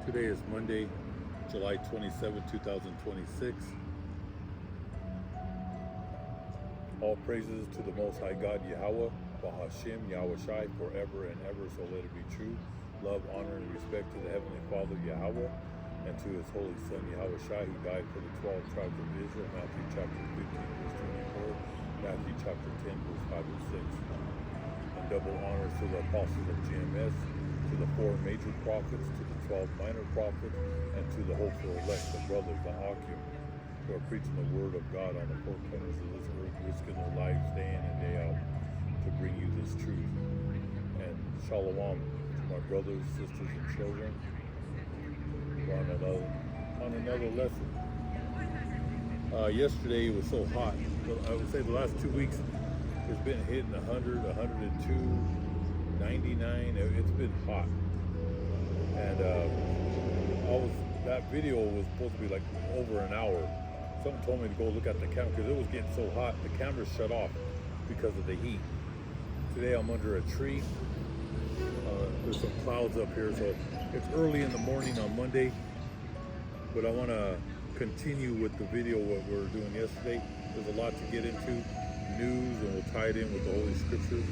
Today is Monday, July 27, 2026. All praises to the Most High God, Yahweh, Bahashim, Yahweh Shai, forever and ever, so let it be true. Love, honor, and respect to the Heavenly Father, Yahweh, and to His Holy Son, Yahweh Shai, who died for the 12 tribes of Israel, Matthew chapter 15, verse 24, Matthew chapter 10, verse 5 and 6. And double honors to the apostles of GMS, to the 4 major prophets, to the 12 minor prophets, and to the hopeful elect, the brothers, the Akim, who are preaching the word of God on the 4 corners of this earth, risking their lives day in and day out to bring you this truth. And shalom to my brothers, sisters, and children. We're on another lesson. Yesterday it was so hot. I would say the last 2 weeks it's been hitting 100, 102. 99. It's been hot, and that video was supposed to be like over an hour. Someone told me to go look at the camera because it was getting so hot. The camera shut off because of the heat. Today I'm under a tree. There's some clouds up here, so it's early in the morning on Monday, but I want to continue with the video what we were doing yesterday. There's a lot to get into, news, and we'll tie it in with the Holy Scriptures.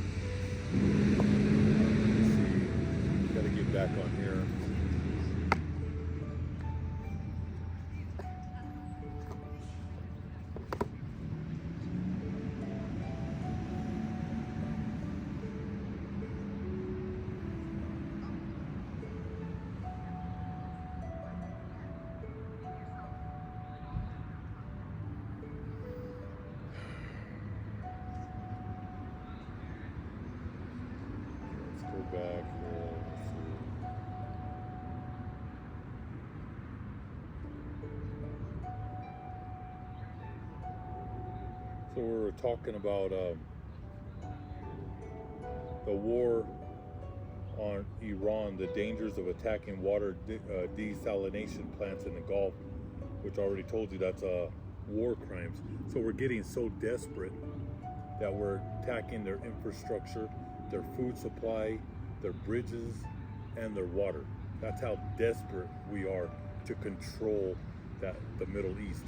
Got to get back on here. Let's go back here. Let's see. So we were talking about the war on Iran, the dangers of attacking water desalination plants in the Gulf, which I already told you that's war crimes. So we're getting so desperate that we're attacking their infrastructure, their food supply, their bridges, and their water. That's how desperate we are to control the Middle East.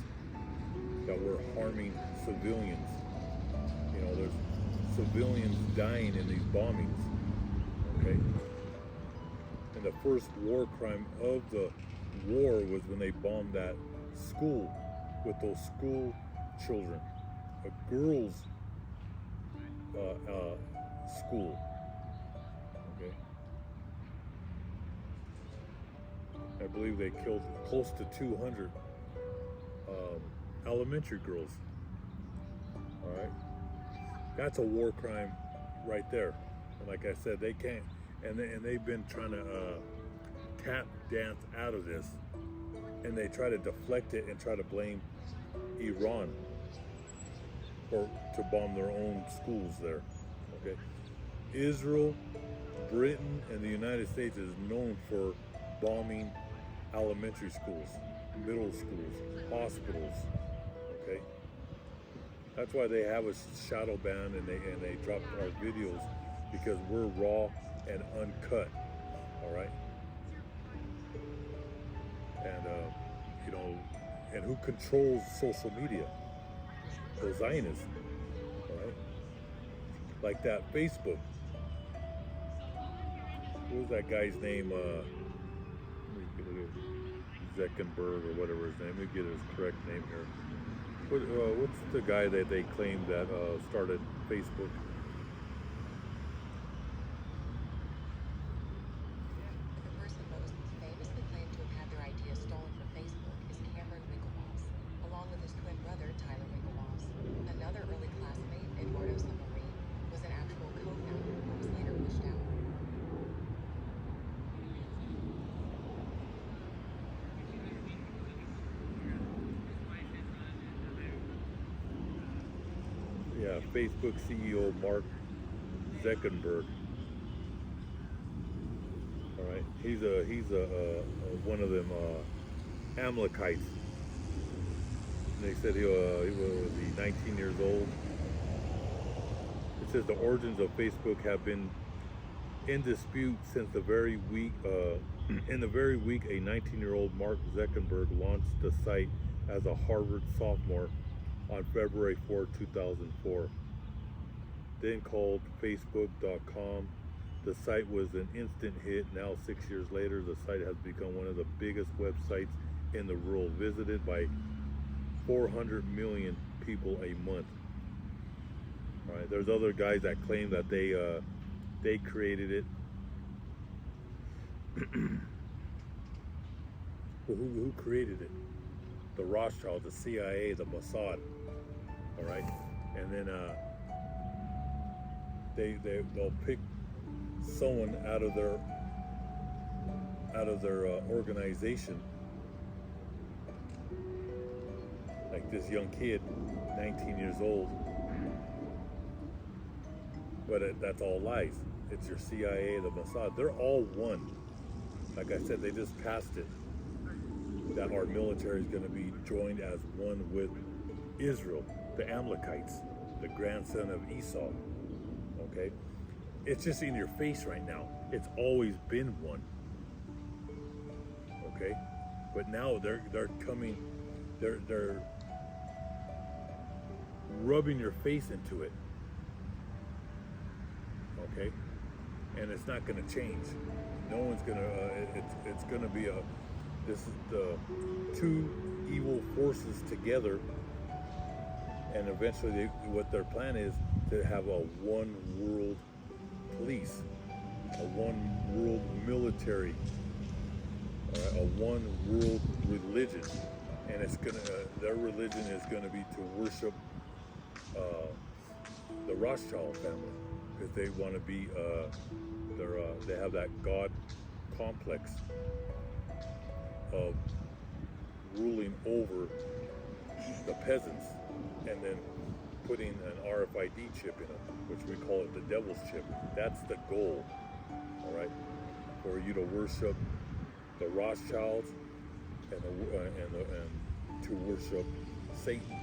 That we're harming civilians. You know, there's civilians dying in these bombings. Okay? And the first war crime of the war was when they bombed that school with those school children. A girls' school. Okay? I believe they killed close to 200 elementary girls. All right, that's a war crime right there. And like I said, they can't, and they've been trying to tap dance out of this, and they try to deflect it and try to blame Iran to bomb their own schools there. Okay, Israel, Britain, and the United States is known for bombing elementary schools, middle schools, hospitals. Okay, that's why they have a shadow ban and they dropped our videos, because we're raw and uncut. All right, and you know, and who controls social media? The Zionists. All right, like that Facebook. What was that guy's name? Zuckerberg or whatever his name. Let me get his correct name here. What's the guy that they claim that started Facebook? The person most famously claimed to have had their idea stolen from Facebook is Cameron Winklevoss, along with his twin brother Tyler Winklevoss. Another early classmate, Eduardo Submarine, was an actual co-founder who was later pushed out. Yeah, Facebook CEO Mark Zuckerberg. All right, he's one of them Amalekites. They said he was 19 years old. It says the origins of Facebook have been in dispute since the very In the very week, a 19-year-old Mark Zuckerberg launched the site as a Harvard sophomore on February 4, 2004. Then called Facebook.com. The site was an instant hit. Now, 6 years later, the site has become one of the biggest websites in the world, visited by 400 million people a month. All right, there's other guys that claim that they created it. Well, who created it? The Rothschild, the CIA, the Mossad. All right, and then they'll pick someone out of their organization, like this young kid, 19 years old. But that's all lies. It's your CIA, the Mossad. They're all one. Like I said, they just passed it, that our military is going to be joined as one with Israel, the Amalekites, the grandson of Esau. Okay? It's just in your face right now. It's always been one. Okay? But now they're coming, they're rubbing your face into it. Okay? And it's not going to change. No one's going to, it's going to be this is the two evil forces together, and eventually what their plan is to have a one world police, a one world military, a one world religion, and it's gonna their religion is gonna be to worship the Rothschild family, because they want to be they have that God complex of ruling over the peasants, and then putting an RFID chip in them, which we call it the devil's chip. That's the goal, all right, for you to worship the Rothschilds and to worship Satan.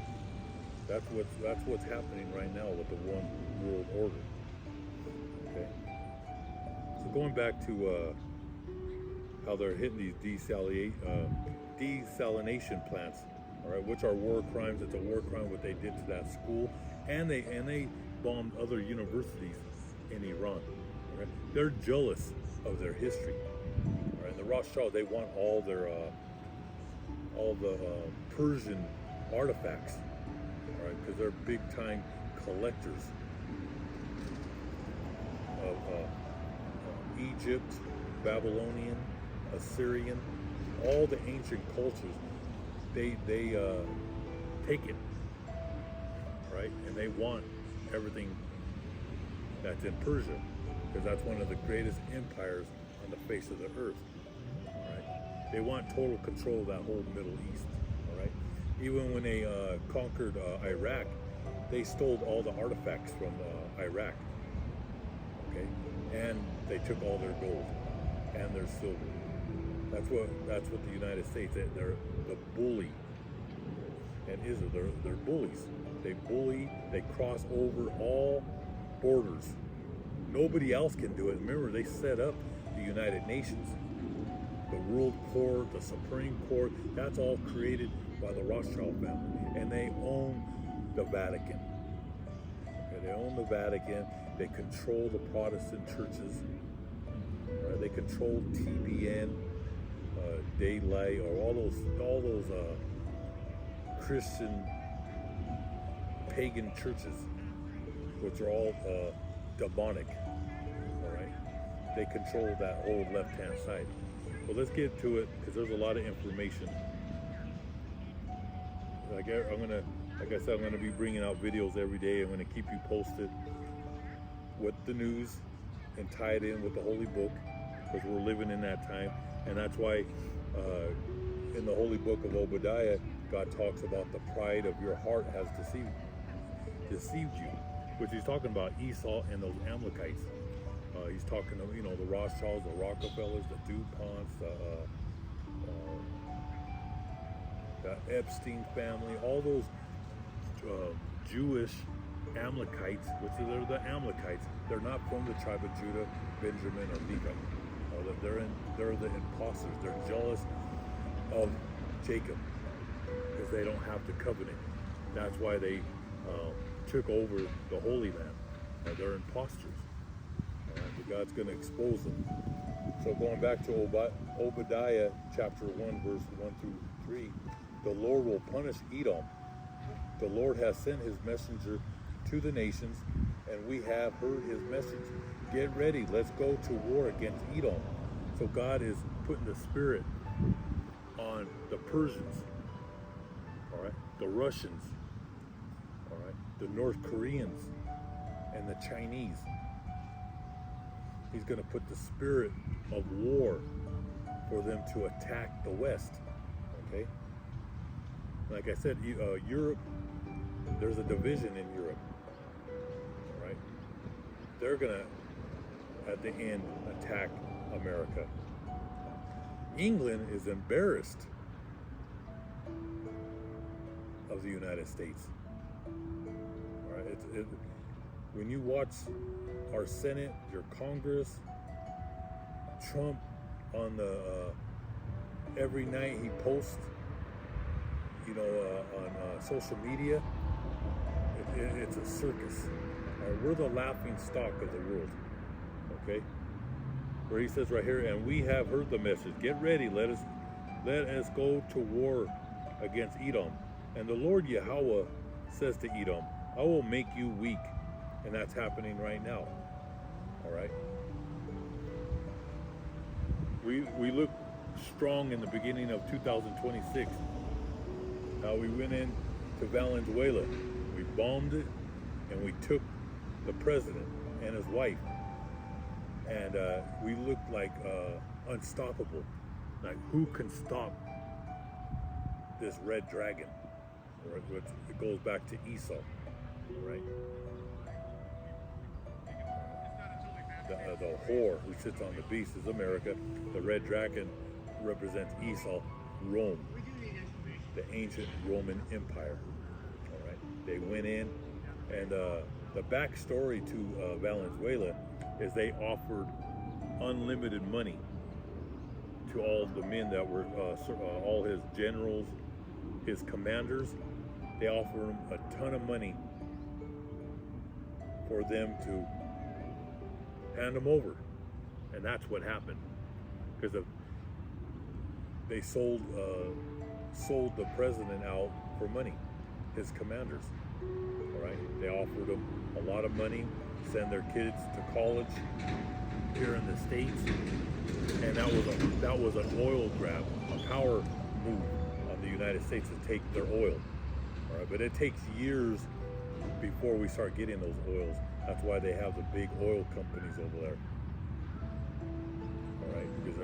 That's what's happening right now with the one world order. Okay, so going back to how they're hitting these desalination plants, all right, which are war crimes. It's a war crime what they did to that school, and they bombed other universities in Iran. All right? They're jealous of their history. All right? The Rothschild, they want all the Persian artifacts, all right, because they're big time collectors of Egypt, Babylonian, Assyrian, all the ancient cultures. They take it, right? And they want everything that's in Persia, because that's one of the greatest empires on the face of the earth, all right? They want total control of that whole Middle East, all right? Even when they conquered Iraq, they stole all the artifacts from Iraq, okay? And they took all their gold and their silver. That's what the United States, they're the bully. And Israel, they're bullies. They bully, they cross over all borders. Nobody else can do it. Remember, they set up the United Nations. The World Court, the Supreme Court, that's all created by the Rothschild family. And they own the Vatican. Okay, they own the Vatican. They control the Protestant churches. Right? They control TBN. Daylight, or all those Christian pagan churches, which are all demonic. All right, they control that whole left-hand side. Well, let's get to it, because there's a lot of information. Like I said, I'm gonna be bringing out videos every day. I'm gonna keep you posted with the news and tie it in with the Holy Book, because we're living in that time. And that's why in the Holy Book of Obadiah, God talks about the pride of your heart has deceived you, which he's talking about Esau and those Amalekites. He's talking of, the Rothschilds, the Rockefellers, the DuPonts, the Epstein family, all those Jewish Amalekites, which they're the Amalekites. They're not from the tribe of Judah, Benjamin, or Levi. They're the imposters. They're jealous of Jacob because they don't have the covenant. That's why they took over the Holy Land. They're imposters. All right, but God's going to expose them. So going back to Obadiah chapter 1, verse 1 through 3, the Lord will punish Edom. The Lord has sent his messenger to the nations, and we have heard his message. Get ready, let's go to war against Edom. So God is putting the spirit on the Persians, all right, the Russians, all right, the North Koreans, and the Chinese. He's going to put the spirit of war for them to attack the West, okay? Like I said, Europe, there's a division in Europe, all right? They're going to, at the end, attack America. England is embarrassed of the United States. All right, when you watch our Senate, your Congress, Trump on the every night he posts, on social media, it's a circus. All right, we're the laughing stock of the world. Okay. Where he says right here, and we have heard the message. Get ready, let us go to war against Edom. And the Lord Yahweh says to Edom, I will make you weak. And that's happening right now. All right. We look strong in the beginning of 2026. How we went in to Valenzuela. We bombed it, and we took the president and his wife. And we looked like unstoppable. Like, who can stop this red dragon? Right? It goes back to Esau, right? The whore who sits on the beast is America. The red dragon represents Esau, Rome, the ancient Roman Empire. All right, they went in, and the backstory to Valenzuela is they offered unlimited money to all the men that were, all his generals, his commanders. They offered them a ton of money for them to hand them over. And that's what happened. Because they sold the president out for money, his commanders. All right, they offered them a lot of money, send their kids to college here in the States, and that was an oil grab, a power move on the United States to take their oil. All right, but it takes years before we start getting those oils. That's why they have the big oil companies over there. All right, because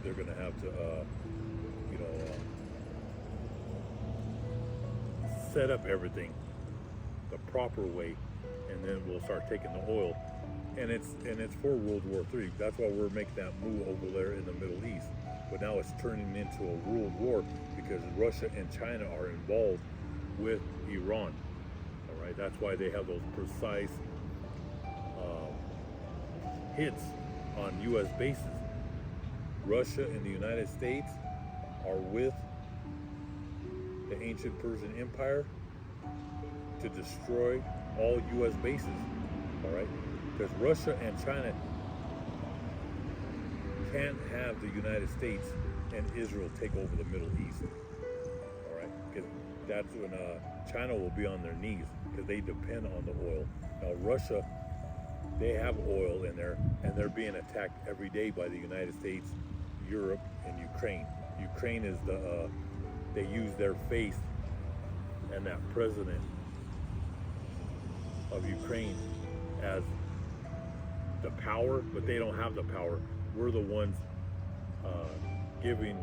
they're going to have to, set up everything the proper way, and then we'll start taking the oil. And it's for World War III. That's why we're making that move over there in the Middle East. But now it's turning into a world war because Russia and China are involved with Iran. All right, that's why they have those precise hits on U.S. bases. Russia and the United States are with the ancient Persian Empire to destroy all U.S. bases. All right, because Russia and China can't have the United States and Israel take over the Middle East. All right, because that's when China will be on their knees because they depend on the oil. Now Russia, they have oil in there, and they're being attacked every day by the United States, Europe, and Ukraine. Ukraine is they use their faith and that president of Ukraine as the power, but they don't have the power. We're the ones giving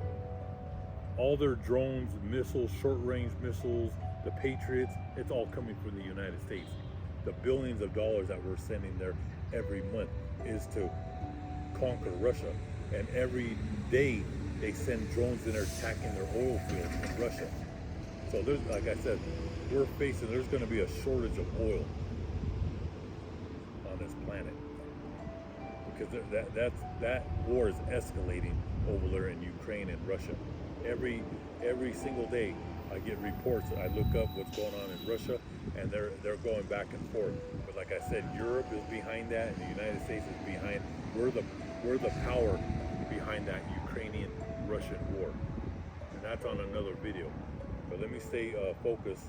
all their drones, missiles, short-range missiles, the Patriots. It's all coming from the United States. The billions of dollars that we're sending there every month is to conquer Russia. And every day they send drones in there attacking their oil fields in Russia. So there's, like I said, there's going to be a shortage of oil on this planet. because that war is escalating over there in Ukraine and Russia. Every single day, I get reports. I look up what's going on in Russia, and they're going back and forth. But like I said, Europe is behind that, and the United States is behind. We're the power behind that Ukrainian-Russian war, and that's on another video. But let me stay focused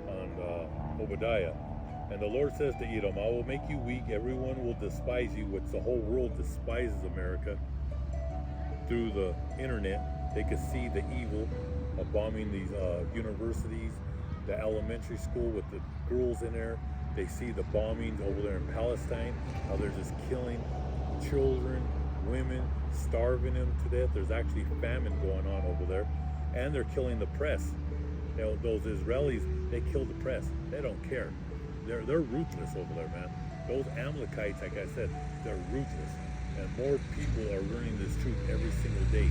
on Obadiah. And the Lord says to Edom, I will make you weak. Everyone will despise you, which the whole world despises America. Through the internet, they could see the evil of bombing these universities, the elementary school with the girls in there. They see the bombings over there in Palestine, how they're just killing children, women, starving them to death. There's actually famine going on over there. And they're killing the press. You know, those Israelis, they kill the press. They don't care. They're ruthless over there, man. Those Amalekites, like I said, they're ruthless. And more people are learning this truth every single day,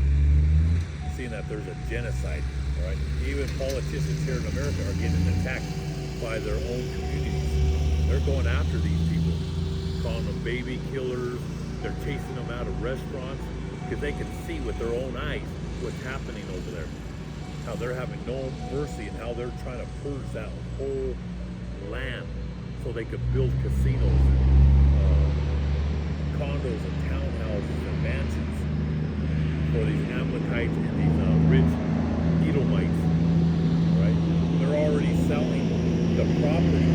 seeing that there's a genocide, all right? Even politicians here in America are getting attacked by their own communities. They're going after these people, calling them baby killers. They're chasing them out of restaurants because they can see with their own eyes what's happening over there, how they're having no mercy and how they're trying to purge that whole land so they could build casinos, condos and townhouses and mansions for these Amalekites and these rich Edomites, right? They're already selling the property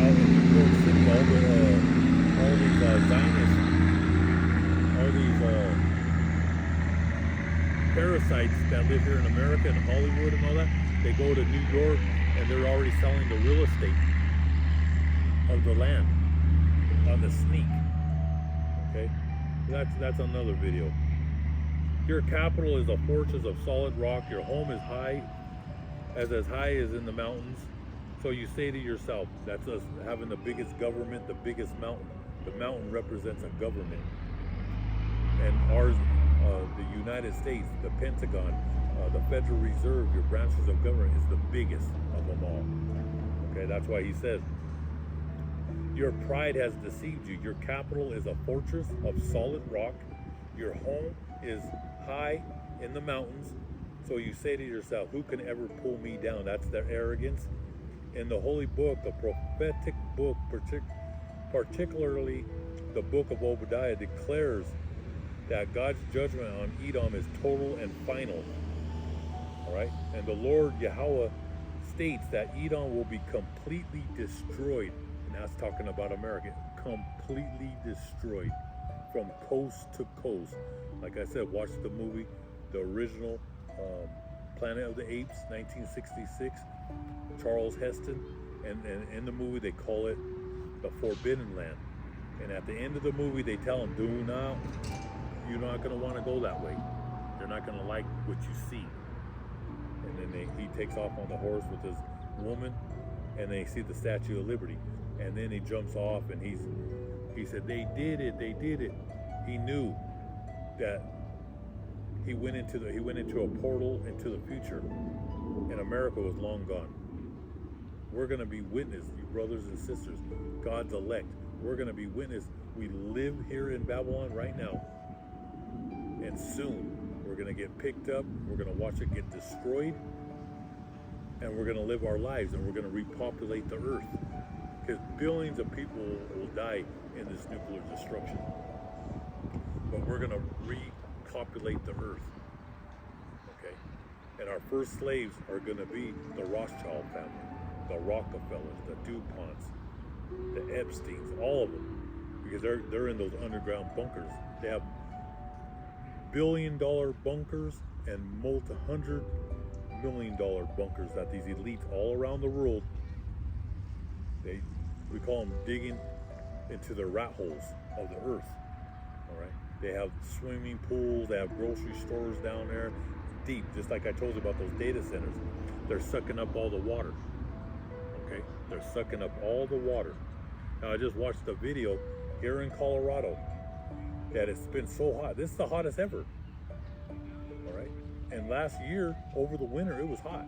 out in New York City, all these Zionists, all these parasites that live here in America and Hollywood and all that. They go to New York and they're already selling the real estate of the land on the sneak. Okay, that's another video. Your capital is a fortress of solid rock. Your home is as high as in the mountains. So you say to yourself, that's us having the biggest government, the biggest mountain. The mountain represents a government, and ours, the United States, the Pentagon, the Federal Reserve, your branches of government is the biggest of them all. Okay, that's why he says, your pride has deceived you. Your capital is a fortress of solid rock. Your home is high in the mountains. So you say to yourself, who can ever pull me down? That's their arrogance. In the Holy Book, the prophetic book, particularly the book of Obadiah, declares that God's judgment on Edom is total and final. All right? And the Lord Yahweh states that Edom will be completely destroyed. And that's talking about America. Completely destroyed from coast to coast. Like I said, watch the movie, the original Planet of the Apes, 1966, Charles Heston. And in the movie, they call it the Forbidden Land. And at the end of the movie, they tell him, you're not going to want to go that way. You're not going to like what you see. And then he takes off on the horse with his woman, and they see the Statue of Liberty. And then he jumps off, and he said, they did it. He knew that he went into a portal into the future, and America was long gone. We're going to be witness, you brothers and sisters, God's elect. We're going to be witness. We live here in Babylon right now, and soon we're going to get picked up. We're going to watch it get destroyed, and we're going to live our lives, and we're going to repopulate the earth, because billions of people will die in this nuclear destruction. But we're going to repopulate the earth, okay? And our first slaves are going to be the Rothschild family, the Rockefellers, the DuPonts, the Epsteins, all of them, because they're in those underground bunkers. They have billion-dollar bunkers and multi-hundred-million-dollar bunkers that these elites all around the world, we call them digging into the rat holes of the earth. All right, they have swimming pools, they have grocery stores down there, deep, just like I told you about those data centers. They're sucking up all the water. Okay, they're sucking up all the water. Now I just watched a video here in Colorado that it's been so hot. This is the hottest ever. All right, and last year over the winter it was hot.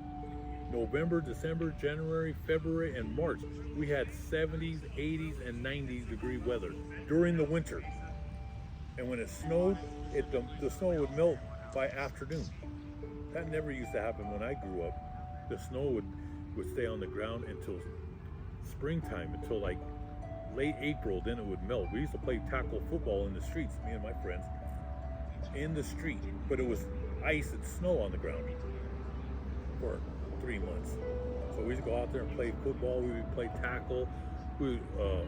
November, December, January, February, and March, we had 70s, 80s, and 90s degree weather during the winter. And when it snowed, the snow would melt by afternoon. That never used to happen when I grew up. The snow would stay on the ground until springtime, until like late April, then it would melt. We used to play tackle football in the streets, me and my friends, in the street, but it was ice and snow on the ground for 3 months. So we used to go out there and play football. We would play tackle. We would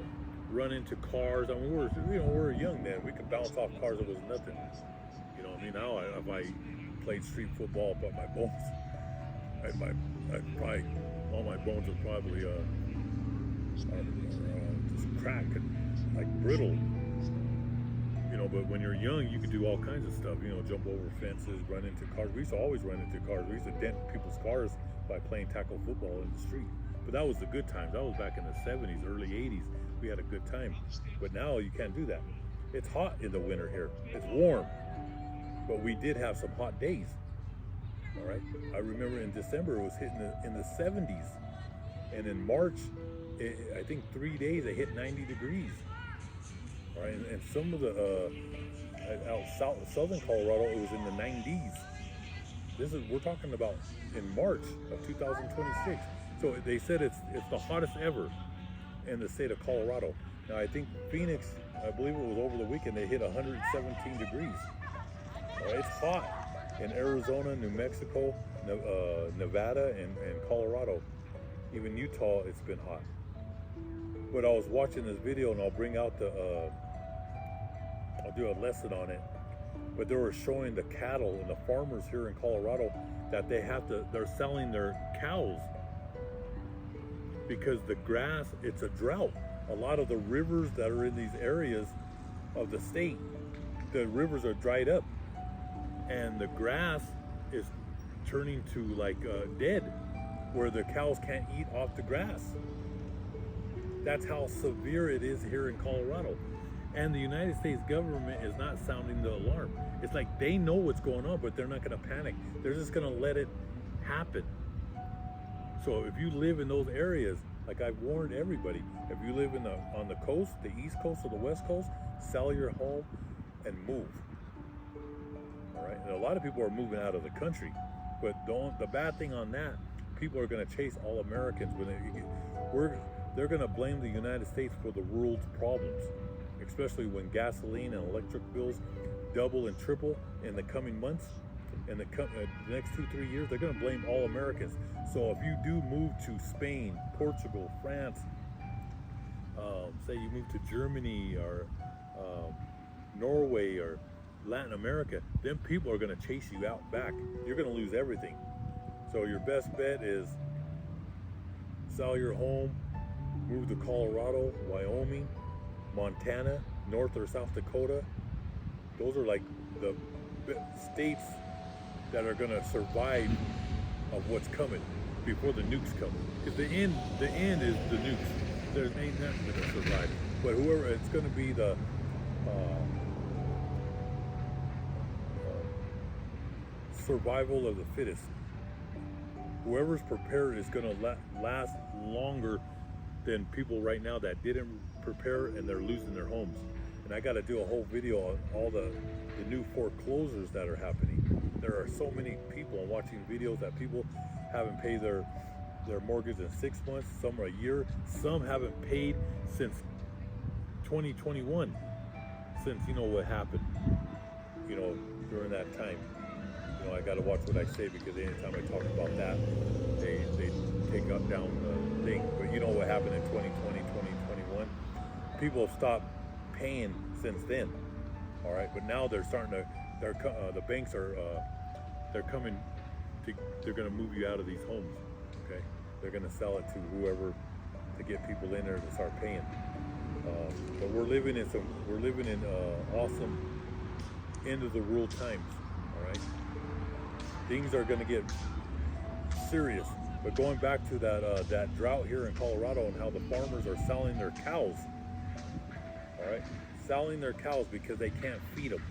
run into cars. I mean, we were young then. We could bounce off cars. It was nothing. You know what I mean? Now, if I played street football, but my bones, all my bones are probably just cracked and like brittle. You know, but when you're young, you could do all kinds of stuff. You know, jump over fences, run into cars. We used to always run into cars. We used to dent people's cars by playing tackle football in the street. But that was the good times. That was back in the 70s, early 80s. We had a good time. But now you can't do that. It's hot in the winter here. It's warm. But we did have some hot days. All right. I remember in December it was hitting in the 70s. And in March, I think 3 days it hit 90 degrees. All right. And some of the out southern Colorado, it was in the 90s. We're talking about in March of 2026. So they said it's the hottest ever in the state of Colorado. Now I think Phoenix, I believe it was over the weekend, they hit 117 degrees. All right, it's hot in Arizona, New Mexico, Nevada, and Colorado. Even Utah, it's been hot. But I was watching this video, and I'll bring out I'll do a lesson on it. But they were showing the cattle and the farmers here in Colorado that they're selling their cows because the grass, it's a drought. A lot of the rivers that are in these areas of the state, the rivers are dried up and the grass is turning to like dead, where the cows can't eat off the grass. That's how severe it is here in Colorado. And the United States government is not sounding the alarm. It's like they know what's going on, but they're not going to panic. They're just going to let it happen. So if you live in those areas, like I've warned everybody, if you live on the coast, the East Coast or the West Coast, sell your home and move. All right. And a lot of people are moving out of the country, but the bad thing on that, people are going to chase all Americans they're going to blame the United States for the world's problems, especially when gasoline and electric bills double and triple in the coming months. In the next 2-3 years, they're going to blame all Americans. So if you do move to Spain, Portugal, France, say you move to Germany or Norway or Latin America, then people are going to chase you out back. You're going to lose everything. So your best bet is sell your home, move to Colorado, Wyoming, Montana, North or South Dakota. Those are like the states that are going to survive of what's coming before the nukes come. Because the end is the nukes. There ain't nothing going to survive. But whoever, it's going to be the survival of the fittest. Whoever's prepared is going to last longer than people right now that didn't prepare and they're losing their homes. And I got to do a whole video on all the new foreclosures that are happening. There are so many people. I'm watching videos that people haven't paid their mortgage in 6 months, some are a year, some haven't paid since 2021, since what happened, during that time. I got to watch what I say, because anytime I talk about that, they take up down the thing. But you know what happened in 2020, 2021? People have stopped paying since then. All right, but now they're starting to. The banks are. They're coming. They're going to move you out of these homes. Okay, they're going to sell it to whoever to get people in there to start paying. But we're living in awesome end of the world times. All right. Things are going to get serious. But going back to that drought here in Colorado and how the farmers are selling their cows, all right, selling their cows because they can't feed them.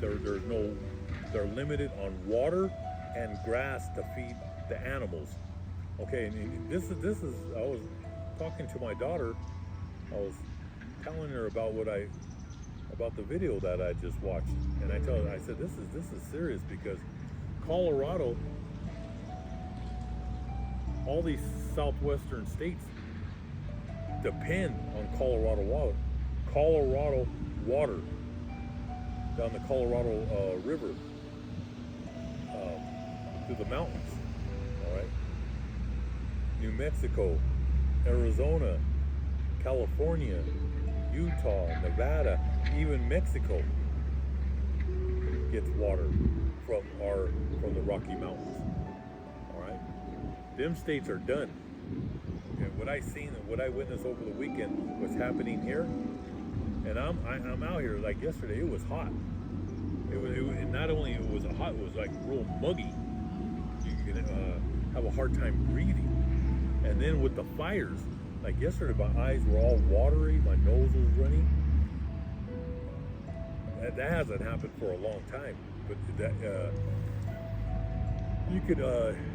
They're limited on water and grass to feed the animals. Okay, and this is. I was talking to my daughter. I was telling her about about the video that I just watched, and I said this is serious because Colorado, all these southwestern states depend on Colorado water. Colorado water down the Colorado River through the mountains. All right, New Mexico, Arizona, California, Utah, Nevada, even Mexico gets water from the Rocky Mountains. All right, them states are done. And what I seen and what I witnessed over the weekend was happening here, and I'm out here. Like yesterday, it was hot. It was not only it was hot, it was like real muggy. You can have a hard time breathing. And then with the fires, like yesterday, my eyes were all watery, my nose was running. That hasn't happened for a long time, but that you could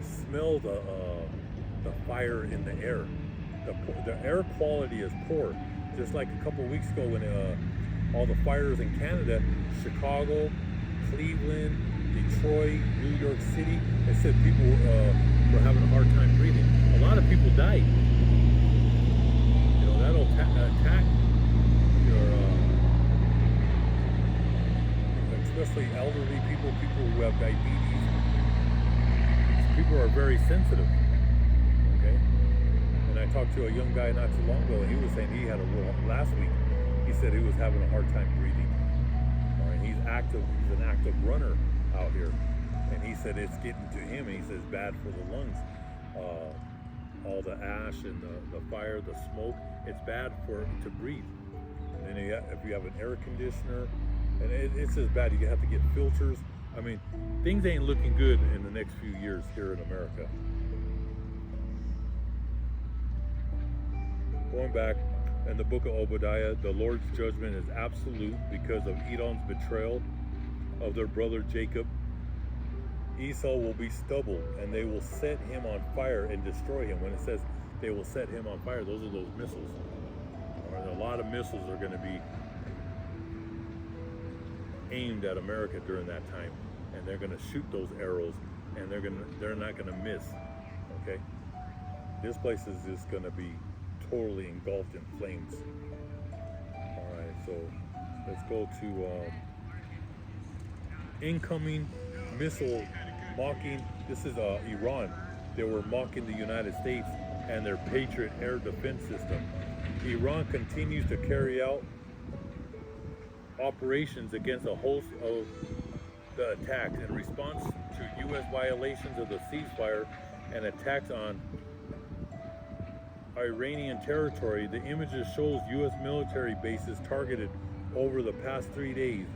smell the fire in the air. The air quality is poor. Just like a couple of weeks ago when all the fires in Canada, Chicago, Cleveland, Detroit, New York City, they said people were having a hard time breathing. A lot of people died. You know, that'll attack your, especially elderly people, people who have diabetes. People are very sensitive. Okay? And I talked to a young guy not too long ago, and he was saying he had last week, he said he was having a hard time breathing. All right, he's an active runner out here. And he said it's getting to him, and he says it's bad for the lungs. All the ash and the fire, the smoke, it's bad to breathe. And then if you have an air conditioner, and it's as bad, you have to get filters. I mean, things ain't looking good in the next few years here in America. Going back in the book of Obadiah, the Lord's judgment is absolute because of Edom's betrayal of their brother Jacob. Esau will be stubble, and they will set him on fire and destroy him. When it says they will set him on fire, those are those missiles. Or a lot of missiles are going to be aimed at America during that time, and they're going to shoot those arrows, and they're not going to miss. Okay, this place is just going to be totally engulfed in flames. All right, so let's go to incoming missile mocking. This is Iran. They were mocking the United States and their Patriot air defense system. Iran continues to carry out operations against a host of the attacks in response to U.S. violations of the ceasefire and attacks on Iranian territory. The images shows U.S. military bases targeted over the past 3 days.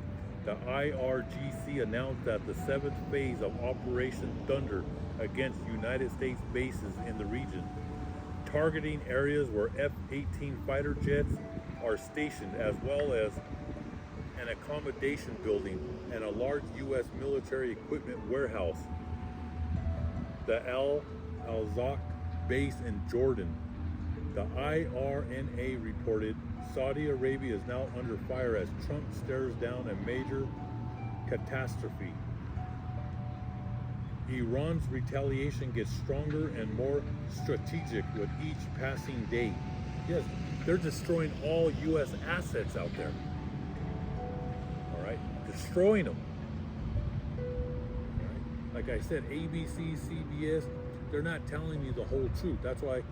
The IRGC announced that the 7th phase of Operation Thunder against United States bases in the region, targeting areas where F-18 fighter jets are stationed, as well as an accommodation building and a large U.S. military equipment warehouse. The Al-Zawq base in Jordan. The IRNA reported Saudi Arabia is now under fire as Trump stares down a major catastrophe. Iran's retaliation gets stronger and more strategic with each passing day. Yes, they're destroying all U.S. assets out there. All right, destroying them. All right. Like I said, ABC, CBS, they're not telling you the whole truth. That's why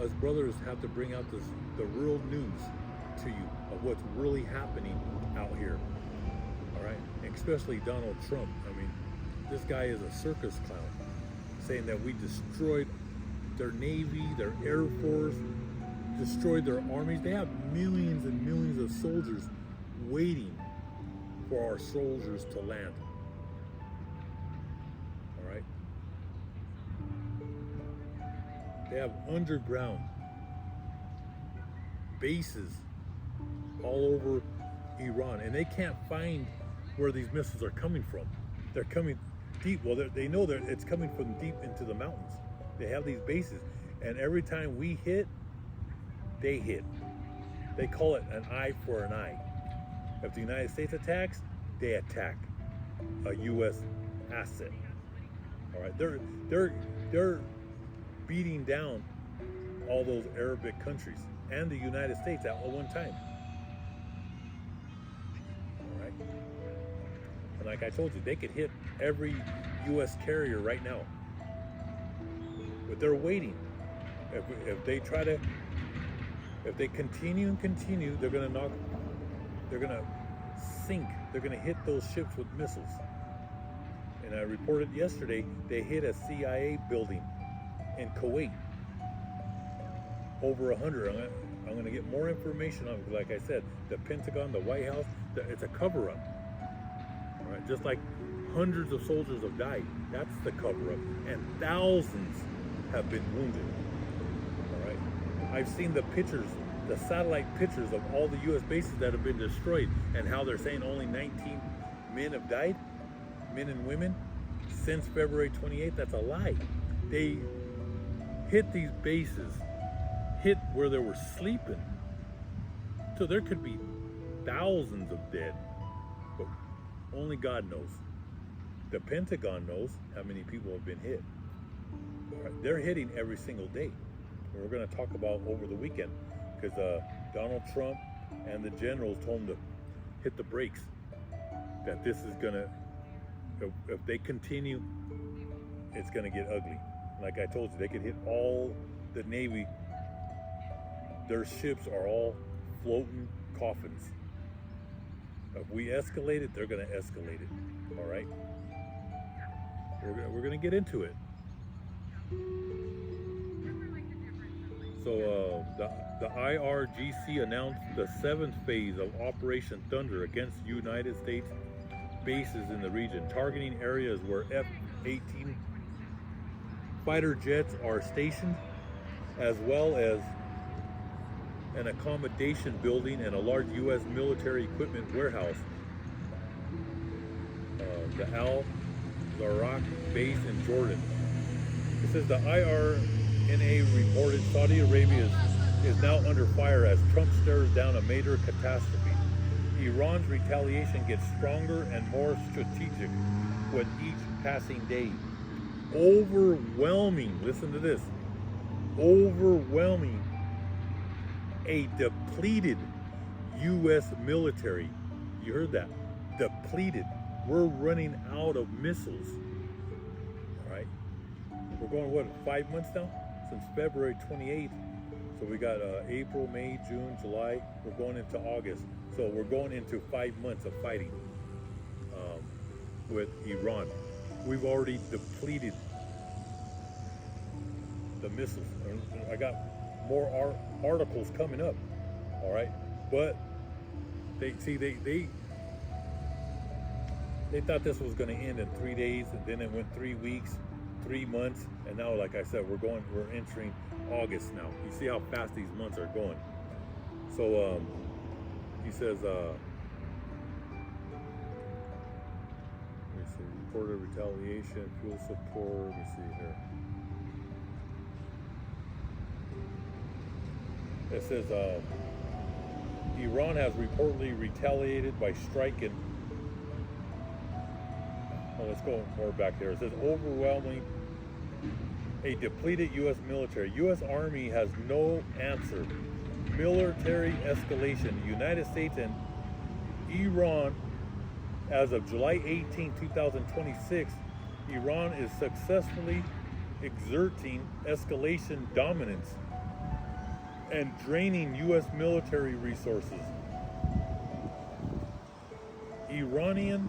us brothers have to bring out the real news to you of what's really happening out here. All right, and especially Donald Trump. I mean, this guy is a circus clown, saying that we destroyed their Navy, their Air Force, destroyed their armies. They have millions and millions of soldiers waiting for our soldiers to land. All right. They have underground bases all over Iran, and they can't find where these missiles are coming from. They're coming deep. Well, they know that it's coming from deep into the mountains. They have these bases, and every time we hit, they hit. They call it an eye for an eye. If the United States attacks, they attack a U.S. asset. All right, they're beating down all those Arabic countries and the United States at one time. All right, and like I told you, they could hit every U.S. carrier right now, but they're waiting. If they try to, if they continue and continue, they're gonna sink. They're gonna hit those ships with missiles. And I reported yesterday they hit a CIA building in Kuwait. Over 100. I'm going to get more information on it. Like I said, the Pentagon, the White House, it's a cover-up. All right, just like hundreds of soldiers have died. That's the cover-up. And thousands have been wounded. All right. I've seen the pictures, the satellite pictures of all the U.S. bases that have been destroyed, and how they're saying only 19 men have died, men and women, since February 28th. That's a lie. They hit these bases, hit where they were sleeping. So there could be thousands of dead, but only God knows. The Pentagon knows how many people have been hit. They're hitting every single day. And we're going to talk about over the weekend, because Donald Trump and the generals told him to hit the brakes, that this is going to, if they continue, it's going to get ugly. Like I told you, they could hit all the Navy. Their ships are all floating coffins. If we escalate it, they're going to escalate it. All right? We're going to get into it. So the IRGC announced the 7th phase of Operation Thunder against United States bases in the region, targeting areas where F-18 fighter jets are stationed, as well as an accommodation building and a large U.S. military equipment warehouse. The Al-Zaraq base in Jordan. It says the IRNA reported Saudi Arabia is now under fire as Trump stares down a major catastrophe. Iran's retaliation gets stronger and more strategic with each passing day. Overwhelming, listen to this, overwhelming, a depleted U.S. military. You heard that, depleted. We're running out of missiles. All right, we're going, what, 5 months now? Since February 28th. So we got April, May, June, July. We're going into August. So we're going into 5 months of fighting with Iran. We've already depleted the missiles. I got more articles coming up. All right, but they thought this was going to end in 3 days, and then it went 3 weeks, 3 months, and now, like I said, we're entering August now. You see how fast these months are going. So he says, let me see, reported retaliation, fuel support. Let me see here. It says Iran has reportedly retaliated by striking. Well, let's go more back there. It says overwhelming, a depleted U.S. military. U.S. Army has no answer. Military escalation. The United States and Iran, as of July 18, 2026, Iran is successfully exerting escalation dominance and draining U.S. military resources. Iranian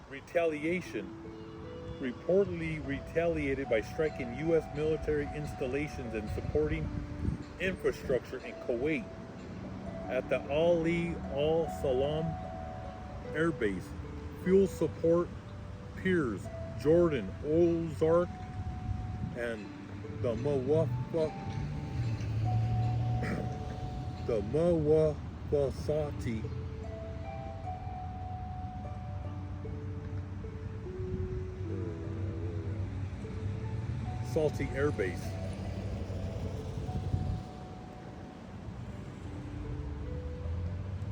retaliation reportedly retaliated by striking U.S. military installations and supporting infrastructure in Kuwait at the Ali Al-Salam Air Base, fuel support piers, Jordan, Ozark, and the Mawasati Salty Air Base.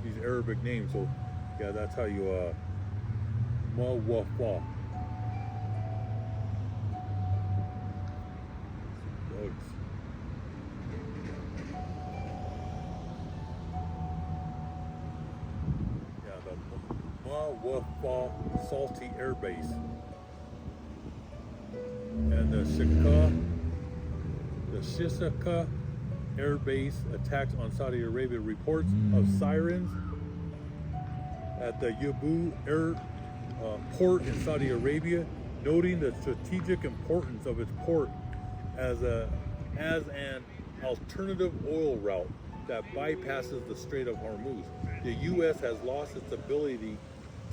These Arabic names, so yeah, that's how you Mawafa. Bugs. Yeah, the Mawafa Salty Air Base. And the Shisaka Air Base attacks on Saudi Arabia. Reports of sirens at the Yabu Air port in Saudi Arabia, noting the strategic importance of its port as an alternative oil route that bypasses the Strait of Hormuz. The U.S. has lost its ability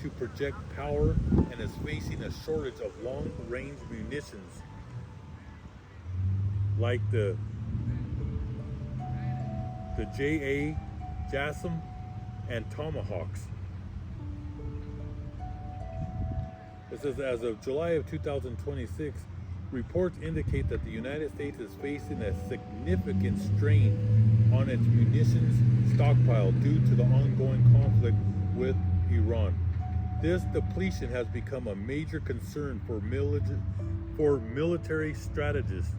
to project power and is facing a shortage of long-range munitions like the J.A. JASSM and Tomahawks. It says, as of July of 2026, reports indicate that the United States is facing a significant strain on its munitions stockpile due to the ongoing conflict with Iran. This depletion has become a major concern for military strategists,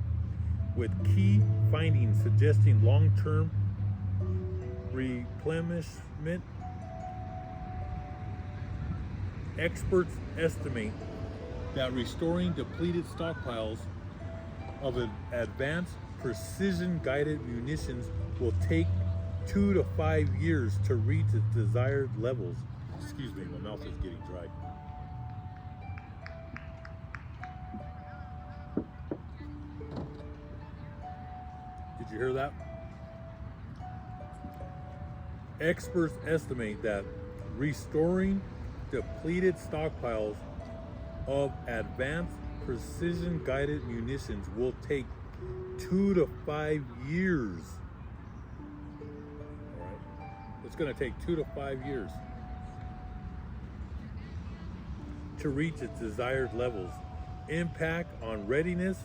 with key findings suggesting long-term replenishment. Experts estimate that restoring depleted stockpiles of advanced precision-guided munitions will take 2 to 5 years to reach its desired levels. Excuse me, my mouth is getting dry. Did you hear that? Experts estimate that restoring depleted stockpiles of advanced precision-guided munitions will take 2 to 5 years. All right, it's going to take 2 to 5 years to reach its desired levels. Impact on readiness,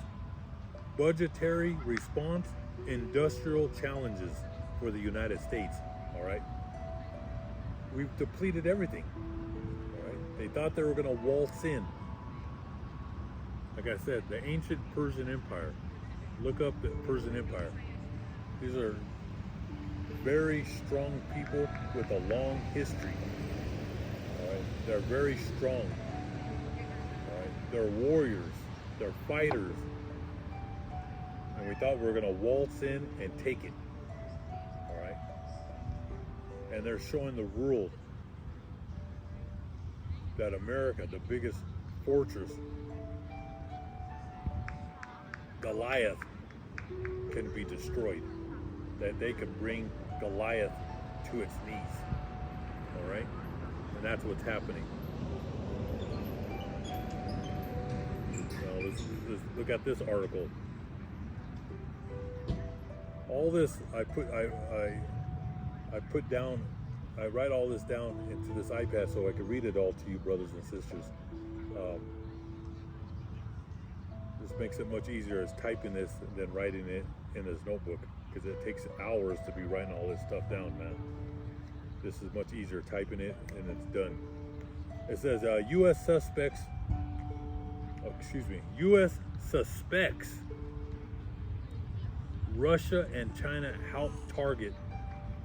budgetary response, industrial challenges for the United States. All right, we've depleted everything. All right, they thought they were going to waltz in. Like I said, the ancient Persian Empire. Look up the Persian Empire. These are very strong people with a long history. All right, they're very strong. All right, they're warriors. They're fighters. And we thought we were going to waltz in and take it. All right, and they're showing the world that America, the biggest fortress, Goliath, can be destroyed. That they could bring Goliath to its knees. All right, and that's what's happening. Now let's look at this article. All this I put down. I write all this down into this iPad so I can read it all to you, brothers and sisters. This makes it much easier as typing this than writing it in this notebook, because it takes hours to be writing all this stuff down, man. This is much easier typing it and it's done. It says U.S. suspects Russia and China help target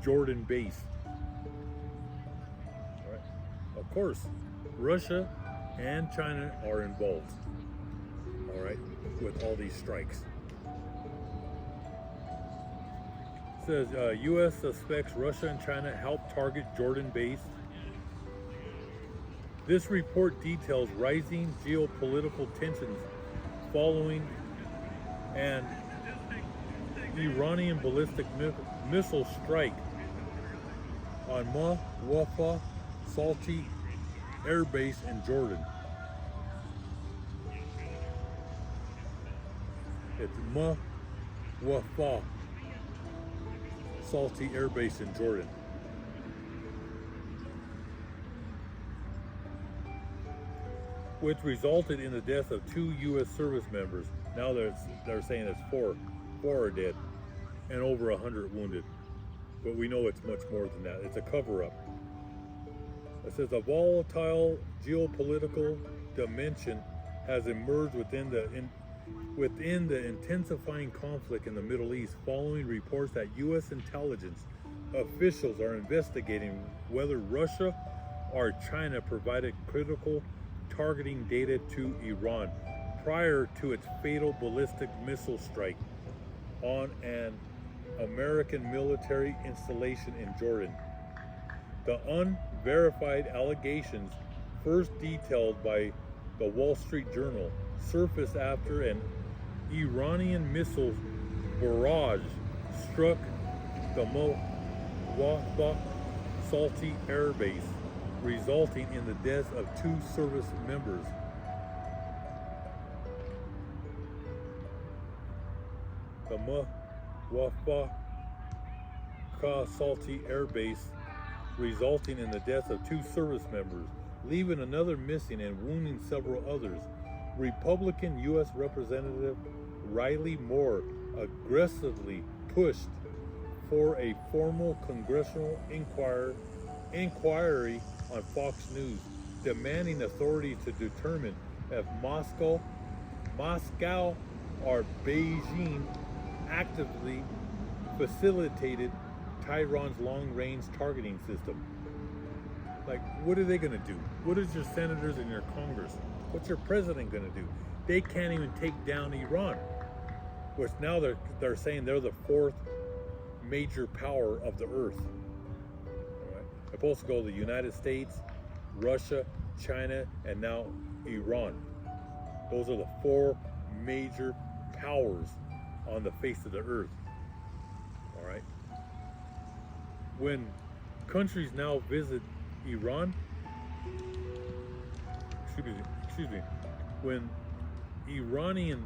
Jordan base. All right. Of course, Russia and China are involved. All right, with all these strikes. It says U.S. suspects Russia and China helped target Jordan base. This report details rising geopolitical tensions following an Iranian ballistic missile strike on Wafa Salty Air Base in Jordan. It's Wafa Salty Air Base in Jordan. Which resulted in the death of 2 U.S. service members. Now they're saying it's four are dead, and over 100 wounded. But we know it's much more than that. It's a cover-up. It says a volatile geopolitical dimension has emerged within the intensifying conflict in the Middle East, following reports that U.S. intelligence officials are investigating whether Russia or China provided critical targeting data to Iran prior to its fatal ballistic missile strike on an American military installation in Jordan. The unverified allegations, first detailed by the Wall Street Journal, surfaced after an Iranian missile barrage struck the Mowafa Salty Air Base, resulting in the deaths of 2 service members. The Mowafa Salty Air Base, resulting in the deaths of 2 service members, leaving another missing and wounding several others. Republican U.S. Representative Riley Moore aggressively pushed for a formal congressional inquiry on Fox News, demanding authorities to determine if Moscow or Beijing actively facilitated Tehran's long-range targeting system. Like, what are they going to do? What is your senators and your Congress? What's your president going to do? They can't even take down Iran, which now they're saying they're the 4th major power of the earth. All right? They're supposed to go the United States, Russia, China, and now Iran. Those are the 4 major powers on the face of the earth. All right. When countries now visit Iran, excuse me, when Iranian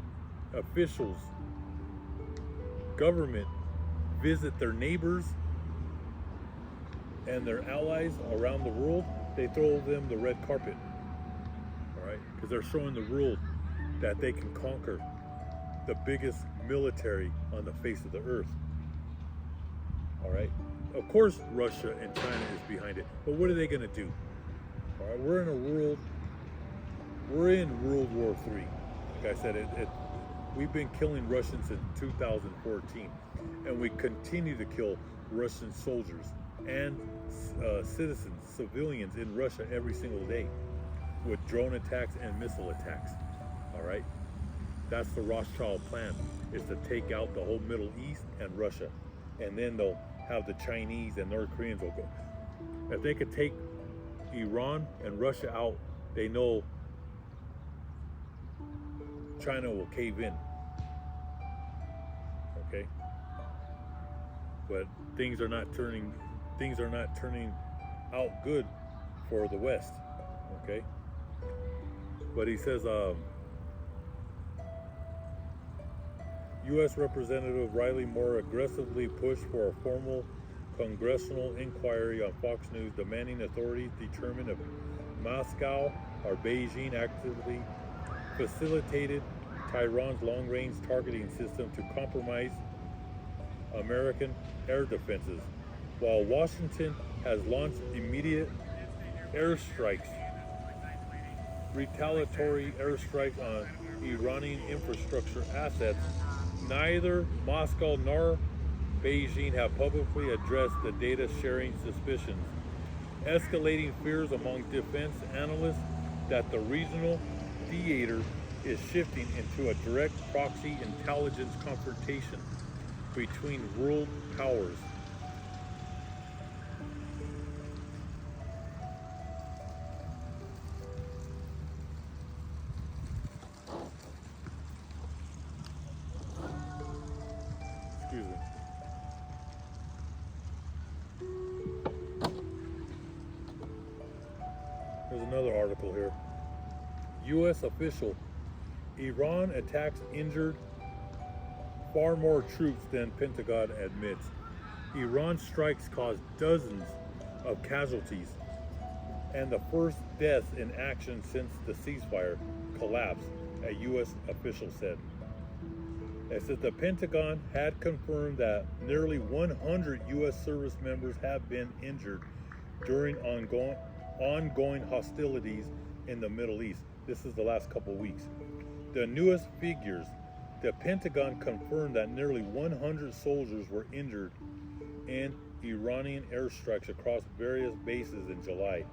officials, government visit their neighbors and their allies around the world, they throw them the red carpet. All right, because they're showing the world that they can conquer the biggest military on the face of the earth. All right. Of course, Russia and China is behind it, but what are they going to do? All right, we're in World War III. Like I said, we've been killing Russians since 2014, and we continue to kill Russian soldiers and citizens, civilians in Russia every single day with drone attacks and missile attacks. All right, that's the Rothschild plan, is to take out the whole Middle East and Russia, and then they'll have the Chinese and North Koreans will go. If they could take Iran and Russia out, they know China will cave in. Okay? But things are not turning out good for the West. Okay? But he says U.S. Representative Riley Moore aggressively pushed for a formal congressional inquiry on Fox News, demanding authorities determine if Moscow or Beijing actively facilitated Tehran's long-range targeting system to compromise American air defenses, while Washington has launched immediate retaliatory airstrikes on Iranian infrastructure assets. Neither Moscow nor Beijing have publicly addressed the data sharing suspicions, escalating fears among defense analysts that the regional theater is shifting into a direct proxy intelligence confrontation between world powers. Excuse me. There's another article here. U.S. official: Iran attacks injured far more troops than Pentagon admits. Iran strikes caused dozens of casualties and the first deaths in action since the ceasefire collapsed, a U.S. official said. It says the Pentagon had confirmed that nearly 100 U.S. service members have been injured during ongoing hostilities in the Middle East. This is the last couple of weeks. The newest figures, the Pentagon confirmed that nearly 100 soldiers were injured in Iranian airstrikes across various bases in July.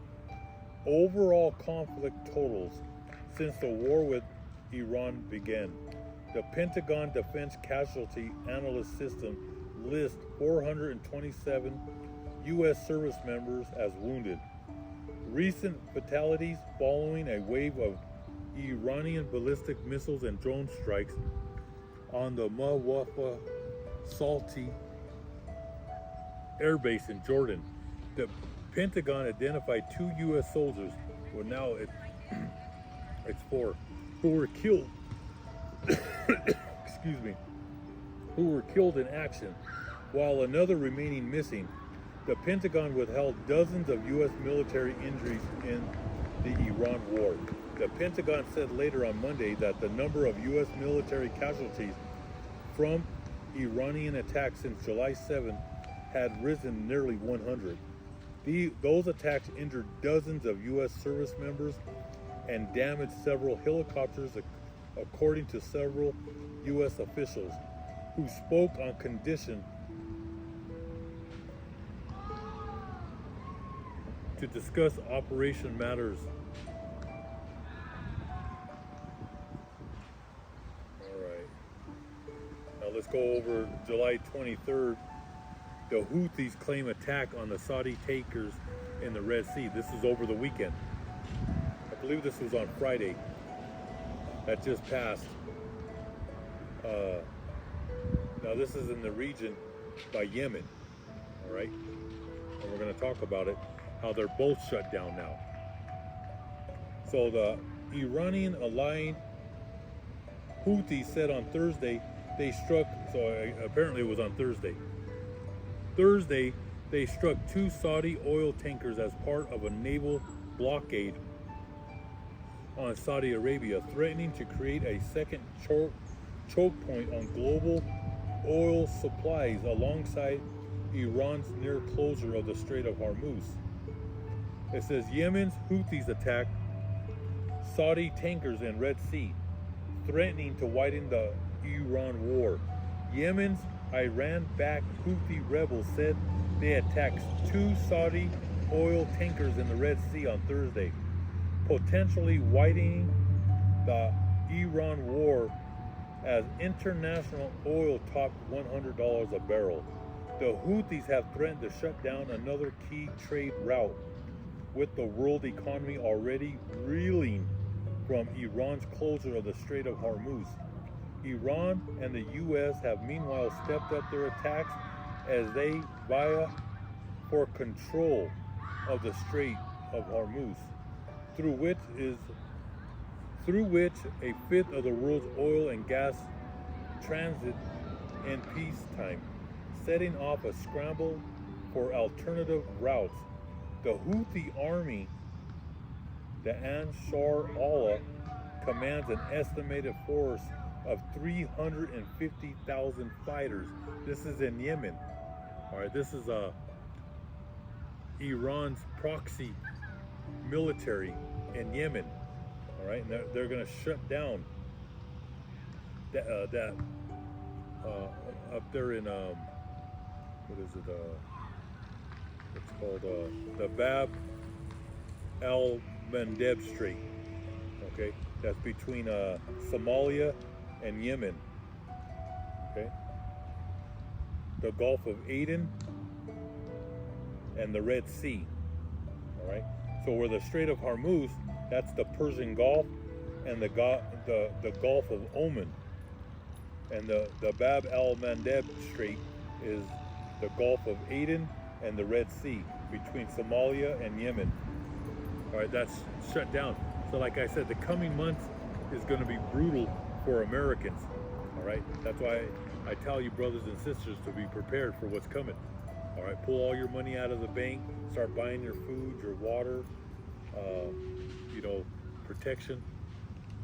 Overall conflict totals since the war with Iran began. The Pentagon Defense Casualty Analyst System lists 427 U.S. service members as wounded. Recent fatalities following a wave of Iranian ballistic missiles and drone strikes on the Mawafa Salti Air Base in Jordan. The Pentagon identified 2 U.S. soldiers, well now it's 4, who were killed excuse me, who were killed in action, while another remaining missing. The Pentagon withheld dozens of U.S. military injuries in the Iran war. The Pentagon said later on Monday that the number of U.S. military casualties from Iranian attacks since July 7 had risen nearly 100. Those attacks injured dozens of U.S. service members and damaged several helicopters, according to several U.S. officials who spoke on condition to discuss operation matters. All right. Now let's go over July 23rd. The Houthis claim attack on the Saudi tankers in the Red Sea. This is over the weekend. I believe this was on Friday. That just passed. Now this is in the region by Yemen. All right. And we're going to talk about it, how they're both shut down now. So the Iranian allied Houthis said on Thursday they struck, so apparently it was on Thursday. Thursday, they struck 2 Saudi oil tankers as part of a naval blockade on Saudi Arabia, threatening to create a second choke point on global oil supplies alongside Iran's near closure of the Strait of Hormuz. It says Yemen's Houthis attacked Saudi tankers in Red Sea, threatening to widen the Iran war. Yemen's Iran-backed Houthi rebels said they attacked 2 Saudi oil tankers in the Red Sea on Thursday, potentially widening the Iran war as international oil topped $100 a barrel. The Houthis have threatened to shut down another key trade route, with the world economy already reeling from Iran's closure of the Strait of Hormuz. Iran and the U.S. have meanwhile stepped up their attacks as they vie for control of the Strait of Hormuz, through which a fifth of the world's oil and gas transit in peacetime, setting off a scramble for alternative routes. The Houthi army, the Ansar Allah, commands an estimated force of 350,000 fighters. This is in Yemen. All right, this is Iran's proxy military in Yemen. All right, and they're going to shut down that up there in what is it? It's called the Bab al-Mandeb Strait. Okay, that's between Somalia and Yemen. Okay, the Gulf of Aden and the Red Sea. All right, so where the Strait of Hormuz, that's the Persian Gulf and the Gulf of Oman, and the Bab al-Mandeb Strait is the Gulf of Aden and the Red Sea between Somalia and Yemen. All right, that's shut down. So like I said, the coming months is going to be brutal for Americans. All right, that's why I tell you, brothers and sisters, to be prepared for what's coming. All right, pull all your money out of the bank, start buying your food, your water, protection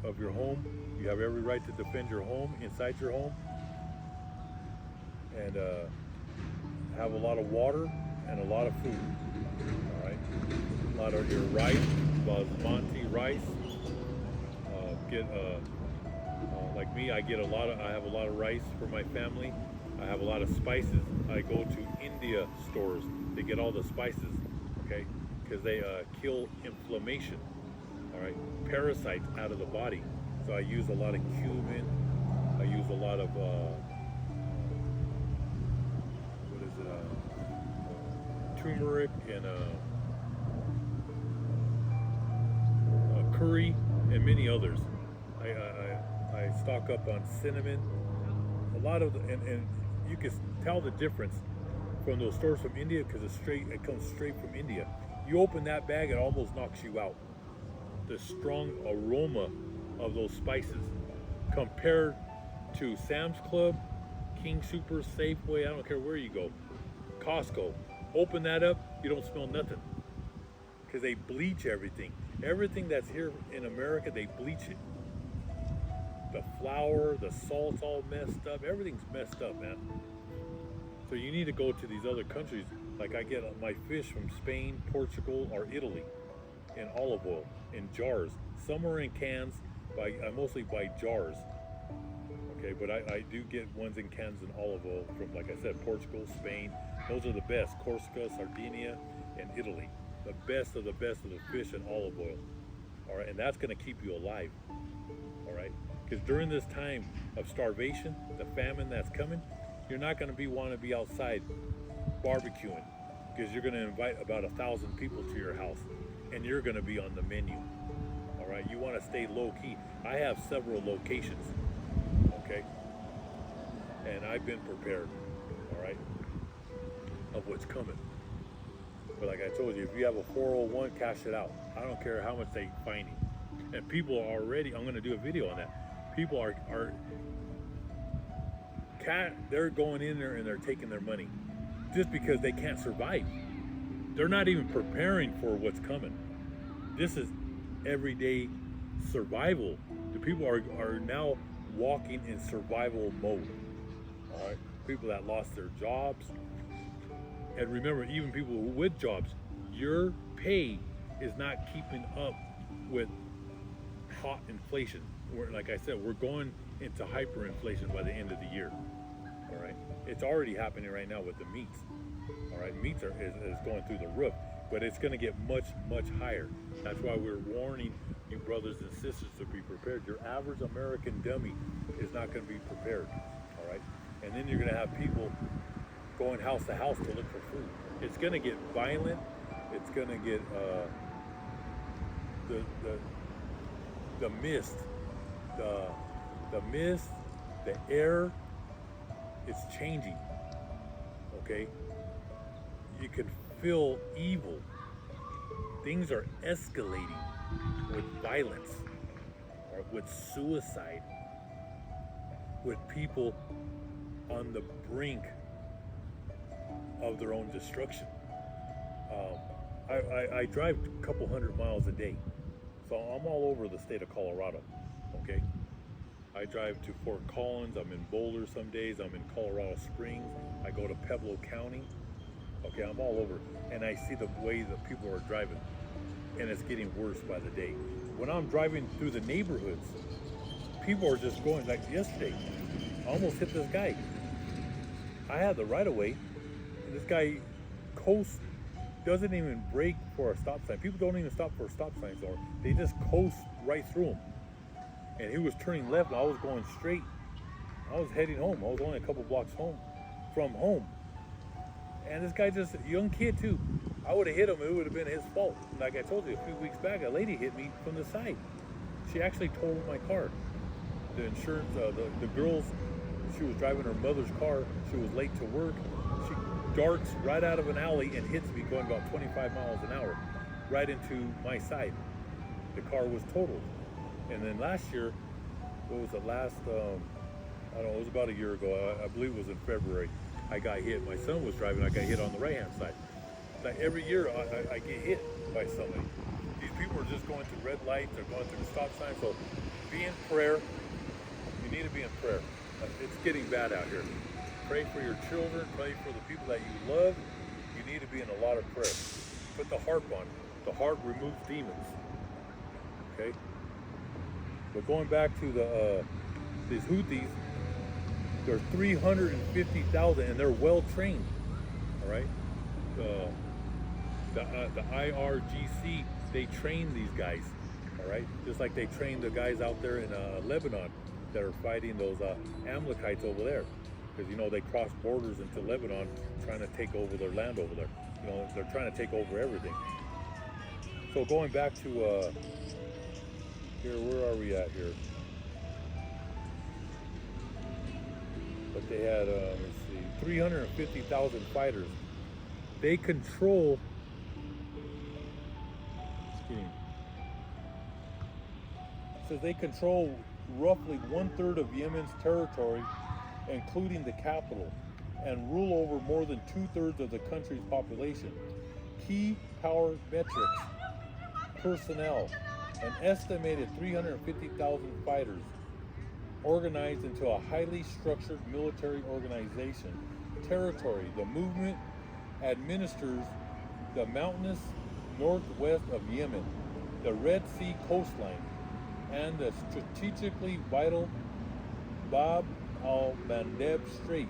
of your home. You have every right to defend your home, inside your home. and have a lot of water and a lot of food. All right, a lot of your rice, basmati rice. Get like me, I have a lot of rice for my family. I have a lot of spices. I go to India stores to get all the spices, okay, because they kill inflammation. All right, parasites out of the body. So I use a lot of cumin. I use a lot of turmeric and curry and many others. I stock up on cinnamon. A lot of and you can tell the difference from those stores from India because it comes straight from India. You open that bag, it almost knocks you out. The strong aroma of those spices compared to Sam's Club, King Super, Safeway, I don't care where you go, Costco. Open that up, you don't smell nothing because they bleach everything. Everything that's here in America, they bleach it. The flour, the salt's all messed up. Everything's messed up, man. So you need to go to these other countries. Like I get my fish from Spain, Portugal, or Italy in olive oil, in jars. Some are in cans, I mostly buy jars. Okay, but I do get ones in cans in olive oil from, like I said, Portugal, Spain. Those are the best. Corsica, Sardinia, and Italy. The best of the fish and olive oil. All right, and that's going to keep you alive. All right, because during this time of starvation, the famine that's coming, you're not going to want to be outside barbecuing because you're going to invite about 1,000 people to your house, and you're going to be on the menu. All right, you want to stay low key. I have several locations. Okay, and I've been prepared. All right, of what's coming. But like I told you, if you have a 401, cash it out. I don't care how much they fine you. And people are already, I'm going to do a video on that. People they're going in there and they're taking their money just because they can't survive. They're not even preparing for what's coming. This is everyday survival. The people are now walking in survival mode. All right, people that lost their jobs. And remember, even people with jobs, your pay is not keeping up with hot inflation. Like I said, we're going into hyperinflation by the end of the year. All right, it's already happening right now with the meats. All right, meats is going through the roof, but it's going to get much, much higher. That's why we're warning you brothers and sisters to be prepared. Your average American dummy is not going to be prepared. All right, and then you're going to have people going house to house to look for food. It's going to get violent. It's going to get the mist, the air. It's changing. Okay, you can feel evil. Things are escalating with violence, or with suicide, with people on the brink of their own destruction. I drive a couple 100 miles a day, so I'm all over the state of Colorado. Okay, I drive to Fort Collins. I'm in Boulder some days. I'm in Colorado Springs. I go to Pueblo County. Okay, I'm all over, and I see the way that people are driving, and it's getting worse by the day. When I'm driving through the neighborhoods, people are just going, like yesterday, I almost hit this guy. I had the right of way. This guy coasts, doesn't even brake for a stop sign. People don't even stop for stop signs, or they just coast right through him. And he was turning left, and I was going straight. I was heading home. I was only a couple blocks from home. And this guy, just a young kid too. I would have hit him, it would have been his fault. Like I told you a few weeks back, a lady hit me from the side. She actually totaled my car. The insurance, the girls, she was driving her mother's car. She was late to work. She darts right out of an alley and hits me going about 25 miles an hour right into my side. The car was totaled. And then last year, what was it, I don't know, it was about a year ago, I believe it was in February, I got hit. My son was driving, I got hit on the right hand side. Like every year I get hit by somebody. These people are just going through red lights, they're going through stop signs, so be in prayer. You need to be in prayer. It's getting bad out here. Pray for your children. Pray for the people that you love. You need to be in a lot of prayer. Put the harp on. The harp removes demons. Okay? But going back to these Houthis, there's 350,000 and they're well trained. All right? The IRGC, they train these guys. All right? Just like they train the guys out there in Lebanon that are fighting those Amalekites over there. Because, you know, they cross borders into Lebanon trying to take over their land over there. You know, they're trying to take over everything. So going back to, here, where are we at here? But they had, let's see, 350,000 fighters. They control, so they control roughly 1/3 of Yemen's territory, including the capital, and rule over more than 2/3 of the country's population. Key power metrics: personnel, an estimated 350,000 fighters, organized into a highly structured military organization. Territory: the movement administers the mountainous northwest of Yemen, the Red Sea coastline, and the strategically vital Bab al-Mandeb Strait.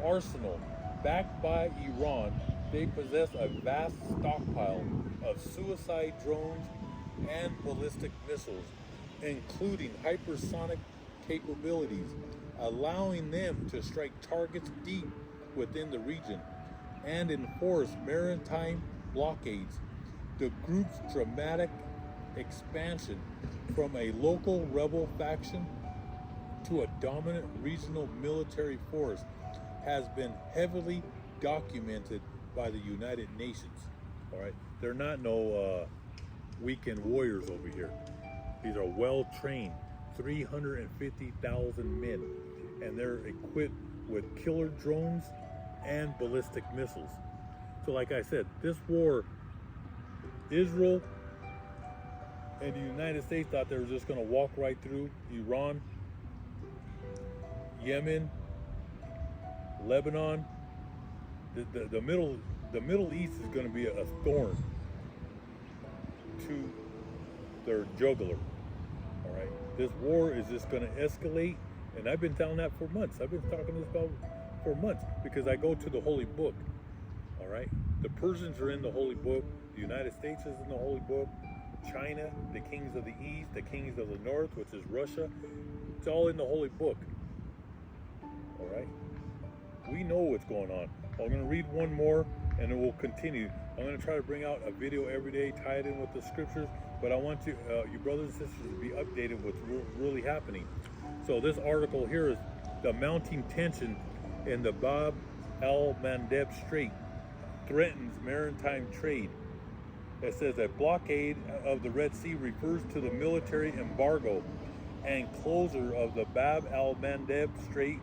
Arsenal: backed by Iran, they possess a vast stockpile of suicide drones and ballistic missiles, including hypersonic capabilities, allowing them to strike targets deep within the region and enforce maritime blockades. The group's dramatic expansion from a local rebel faction to a dominant regional military force has been heavily documented by the United Nations. All right, they're not no weekend warriors over here. These are well-trained, 350,000 men, and they're equipped with killer drones and ballistic missiles. So like I said, this war, Israel and the United States thought they were just going to walk right through Iran, Yemen, Lebanon. The Middle East is going to be a thorn to their jugular. All right, this war is just going to escalate, and I've been telling that for months. I've been talking this about for months because I go to the Holy Book. All right, the Persians are in the Holy Book. The United States is in the Holy Book. China, the kings of the East, the kings of the North, which is Russia. It's all in the Holy Book. All right, we know what's going on. I'm going to read one more, and then we'll continue. I'm going to try to bring out a video every day, tie it in with the scriptures, but I want you brothers and sisters to be updated with what's really happening. So this article here is the mounting tension in the Bab al-Mandeb Strait threatens maritime trade. It says a blockade of the Red Sea refers to the military embargo and closure of the Bab al-Mandeb Strait,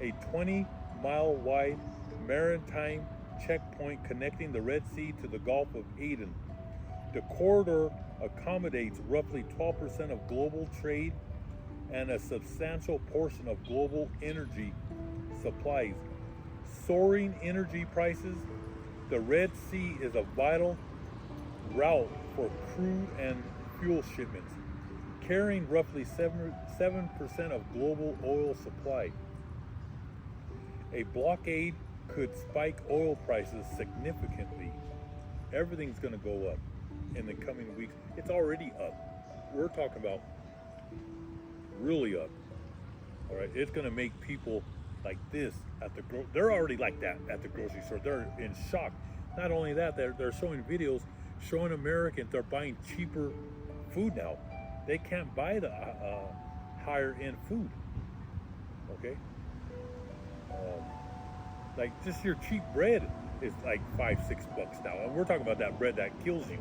a 20-mile wide maritime checkpoint connecting the Red Sea to the Gulf of Aden. The corridor accommodates roughly 12% of global trade and a substantial portion of global energy supplies. Soaring energy prices, the Red Sea is a vital route for crude and fuel shipments, carrying roughly 7% of global oil supply. A blockade could spike oil prices significantly. Everything's going to go up in the coming weeks. It's already up. We're talking about really up. All right, it's going to make people like this at the they're already like that at the grocery store. They're in shock. Not only that, they're showing videos showing Americans they're buying cheaper food now. They can't buy the higher end food. Okay, like just your cheap bread is like $5-6 now, and we're talking about that bread that kills you.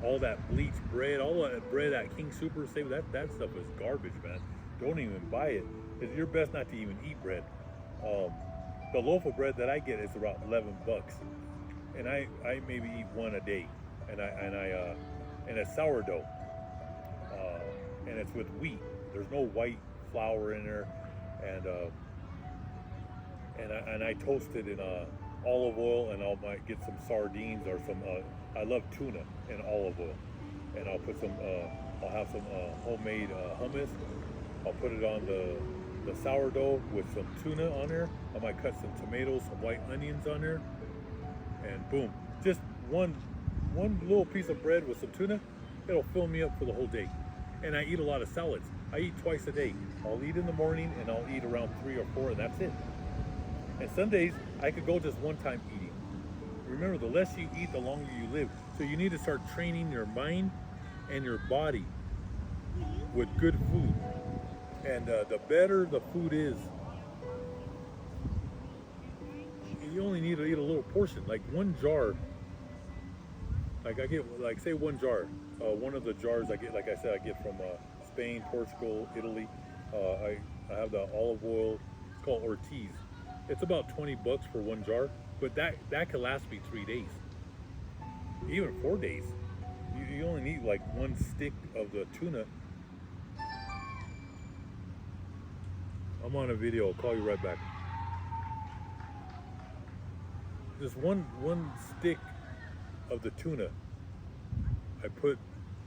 All that bleached bread, all that bread at King Super Save, that stuff is garbage, man. Don't even buy it. It's your best not to even eat bread. The loaf of bread that I get is about $11, and I maybe eat one a day, and it's sourdough, and it's with wheat. There's no white flour in there, and I toast it in olive oil, and I might get some sardines or some. I love tuna in olive oil, and I'll put some. I'll have some homemade hummus. I'll put it on the sourdough with some tuna on there. I might cut some tomatoes, some white onions on there, and boom, just one little piece of bread with some tuna. It'll fill me up for the whole day. And I eat a lot of salads. I eat twice a day. I'll eat in the morning and I'll eat around 3 or 4, and that's it. And some days I could go just one time eating. Remember, the less you eat, the longer you live. So you need to start training your mind and your body with good food. And the better the food is, you only need to eat a little portion, like one jar. Like I get, like say one jar. One of the jars I get, like I said, I get from Spain, Portugal, Italy. I have the olive oil. It's called Ortiz. It's about $20 for one jar, but that could last me 3 days, even 4 days. You only need like one stick of the tuna. I'm on a video. I'll call you right back. Just one stick of the tuna. I put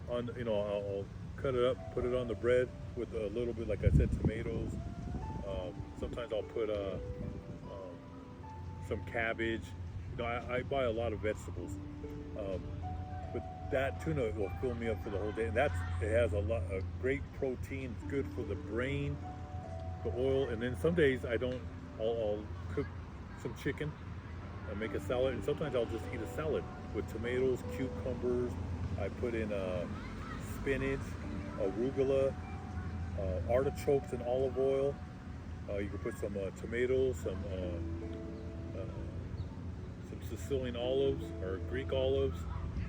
on, I'll cut it up, put it on the bread with a little bit, like I said, tomatoes. Sometimes I'll put some cabbage. I buy a lot of vegetables. But that tuna will fill me up for the whole day. And it has a great protein. It's good for the brain, the oil. And then some days I'll cook some chicken and make a salad. And sometimes I'll just eat a salad with tomatoes, cucumbers. I put in spinach, arugula, artichokes in olive oil. You can put some tomatoes, some Sicilian olives or Greek olives.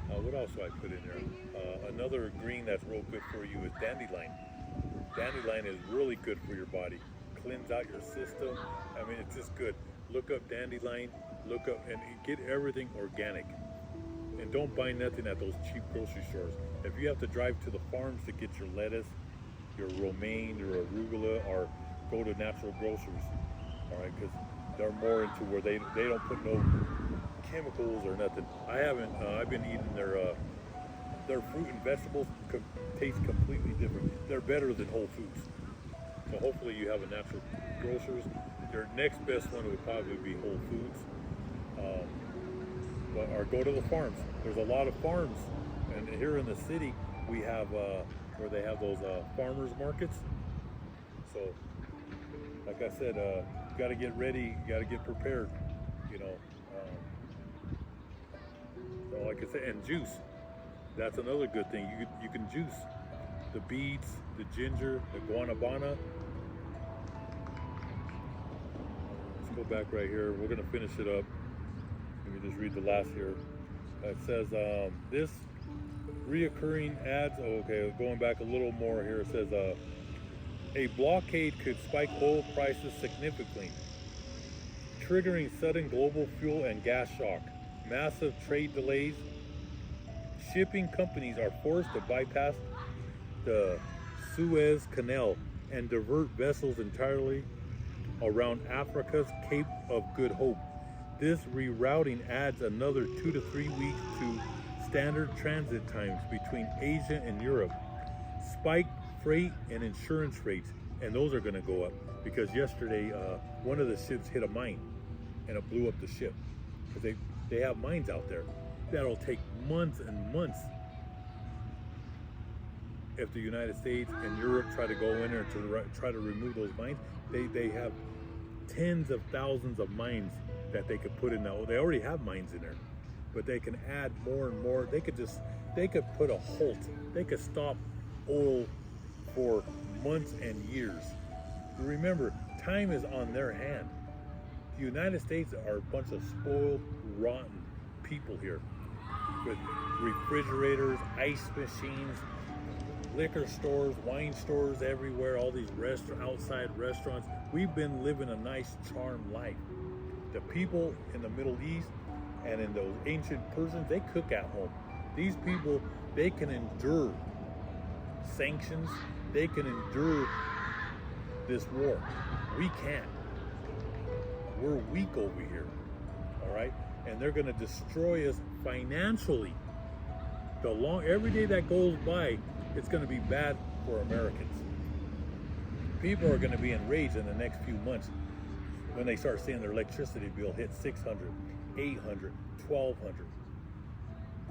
What else do I put in there? Another green that's real good for you is dandelion. Dandelion is really good for your body. Cleanse out your system. I mean, it's just good. Look up dandelion. Look up and get everything organic. And don't buy nothing at those cheap grocery stores. If you have to drive to the farms to get your lettuce, your romaine, your arugula, or go to natural groceries, all right, because they're more into where they don't put no chemicals or nothing. I've been eating their fruit and vegetables taste completely different. They're better than Whole Foods. So hopefully you have a natural grocers. Your next best one would probably be Whole Foods. Or go to the farms. There's a lot of farms, and here in the city we have where they have those farmers markets. So, like I said, you got to get ready. You got to get prepared. So like I said, and juice. That's another good thing. You can juice the beets, the ginger, the guanabana. Let's go back right here. We're gonna finish it up. Let me just read the last here. It says this reoccurring ads. Okay, going back a little more here. It says a blockade could spike oil prices significantly, triggering sudden global fuel and gas shock. Massive trade delays. Shipping companies are forced to bypass the Suez Canal and divert vessels entirely around Africa's Cape of Good Hope. This rerouting adds another 2 to 3 weeks to standard transit times between Asia and Europe. Spiked freight and insurance rates, and those are going to go up because yesterday one of the ships hit a mine and it blew up the ship because they have mines out there that'll take months and months. If the United States and Europe try to go in there to try to remove those mines, they have tens of thousands of mines that they could put in now. They already have mines in there, but they can add more and more. They could put a halt. They could stop oil for months and years. Remember, time is on their hand. The United States are a bunch of spoiled, rotten people here with refrigerators, ice machines, liquor stores, wine stores everywhere, all these outside restaurants. We've been living a nice, charmed life. The people in the Middle East and in those ancient Persians, they cook at home. These people, they can endure sanctions. They can endure this war. We can't. we're weak over here, all right? And they're going to destroy us financially. Every day that goes by, it's going to be bad for Americans. People are going to be enraged in the next few months when they start seeing their electricity bill hit $600, $800, $1,200.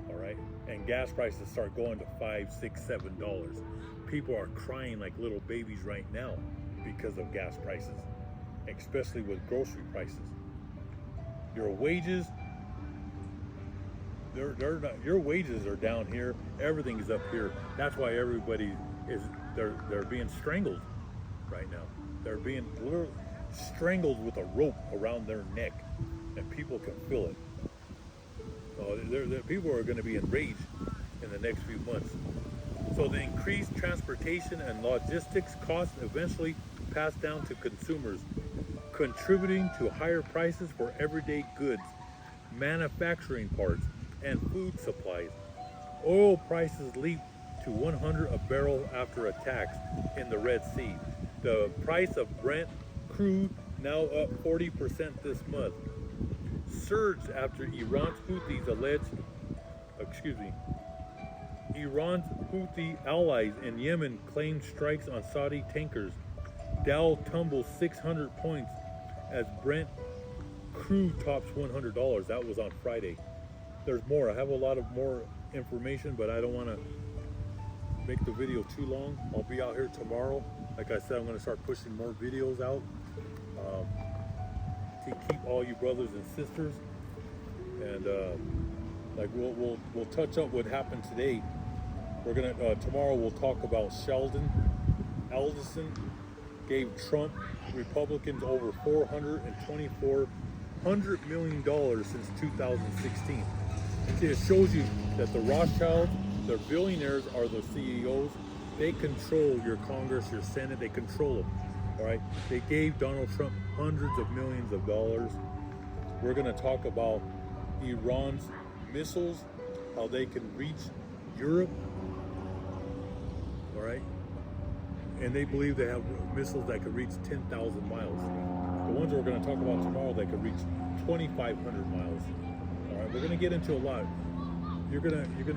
All right, and gas prices start going to $5, $6, $7. People are crying like little babies right now because of gas prices, especially with grocery prices. Your wages, they're not. Your wages are down here. Everything is up here. That's why everybody is. They're being strangled right now. They're being literally strangled with a rope around their neck, and people can feel it. People are going to be enraged in the next few months. So the increased transportation and logistics costs eventually pass down to consumers, contributing to higher prices for everyday goods, manufacturing parts, and food supplies. Oil prices leap to $100 a barrel after attacks in the Red Sea. The price of Brent crude now up 40% this month. Surged after Iran's Houthi allies in Yemen claimed strikes on Saudi tankers. Dow tumbles 600 points as Brent crude tops $100. That was on Friday. There's more. I have a lot of more information, but I don't want to make the video too long. I'll be out here tomorrow. Like I said, I'm going to start pushing more videos out. To keep all you brothers and sisters, and like we'll touch up what happened today. We're gonna tomorrow we'll talk about Sheldon Adelson gave Trump Republicans over $424 million since 2016. It shows you that the Rothschilds, their billionaires, are the CEOs. They control your Congress, your Senate. They control them. All right, they gave Donald Trump hundreds of millions of dollars. We're going to talk about Iran's missiles, how they can reach Europe. All right, and they believe they have missiles that can reach 10,000 miles. The ones we're going to talk about tomorrow that can reach 2,500 miles. All right, we're going to get into a lot. You're gonna get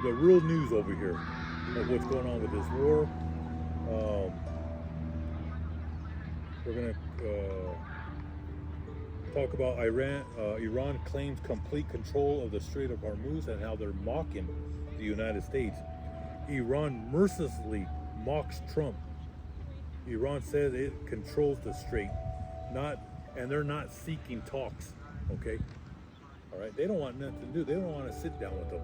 the real news over here of what's going on with this war. We're going to talk about Iran. Iran claims complete control of the Strait of Hormuz and how they're mocking the United States. Iran mercilessly mocks Trump. Iran says it controls the strait, and they're not seeking talks. Okay, all right. They don't want nothing to do. They don't want to sit down with them.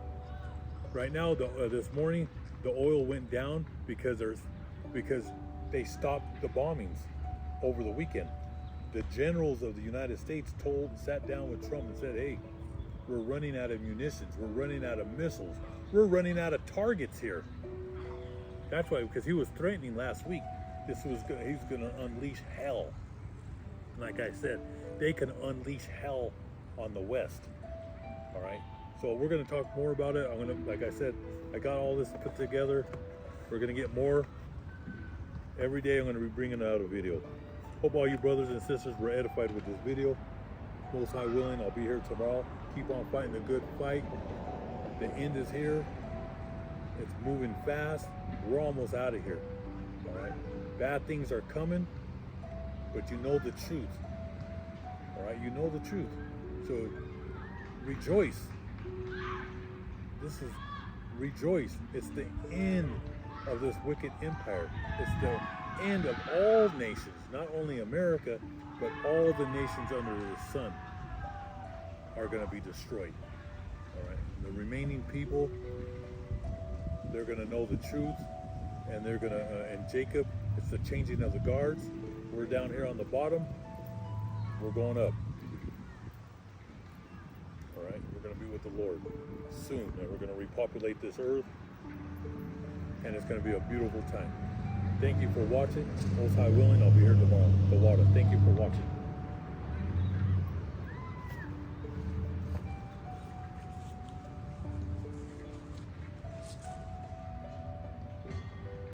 Right now, this morning, the oil went down because they stopped the bombings over the weekend. The generals of the United States sat down with Trump and said, "Hey, we're running out of munitions. We're running out of missiles. We're running out of targets here." That's why, because he was threatening last week. He's going to unleash hell. Like I said, they can unleash hell on the West. All right. So we're going to talk more about it. Like I said, I got all this put together. We're going to get more. Every day I'm going to be bringing out a video. Hope all you brothers and sisters were edified with this video. Most High willing, I'll be here tomorrow. Keep on fighting the good fight. The end is here. It's moving fast. We're almost out of here. All right. Bad things are coming, but you know the truth. All right. You know the truth. So rejoice. Rejoice. It's the end of this wicked empire. It's the end of all nations, not only America, but all the nations under the sun are going to be destroyed. All right. The remaining people, they're going to know the truth, and they're going to, and Jacob, it's the changing of the guards. We're down here on the bottom. We're going up. All right. We're going to be with the Lord soon, and we're going to repopulate this earth, and it's going to be a beautiful time. Thank you for watching. Most High willing, I'll be here tomorrow. The water. Thank you for watching.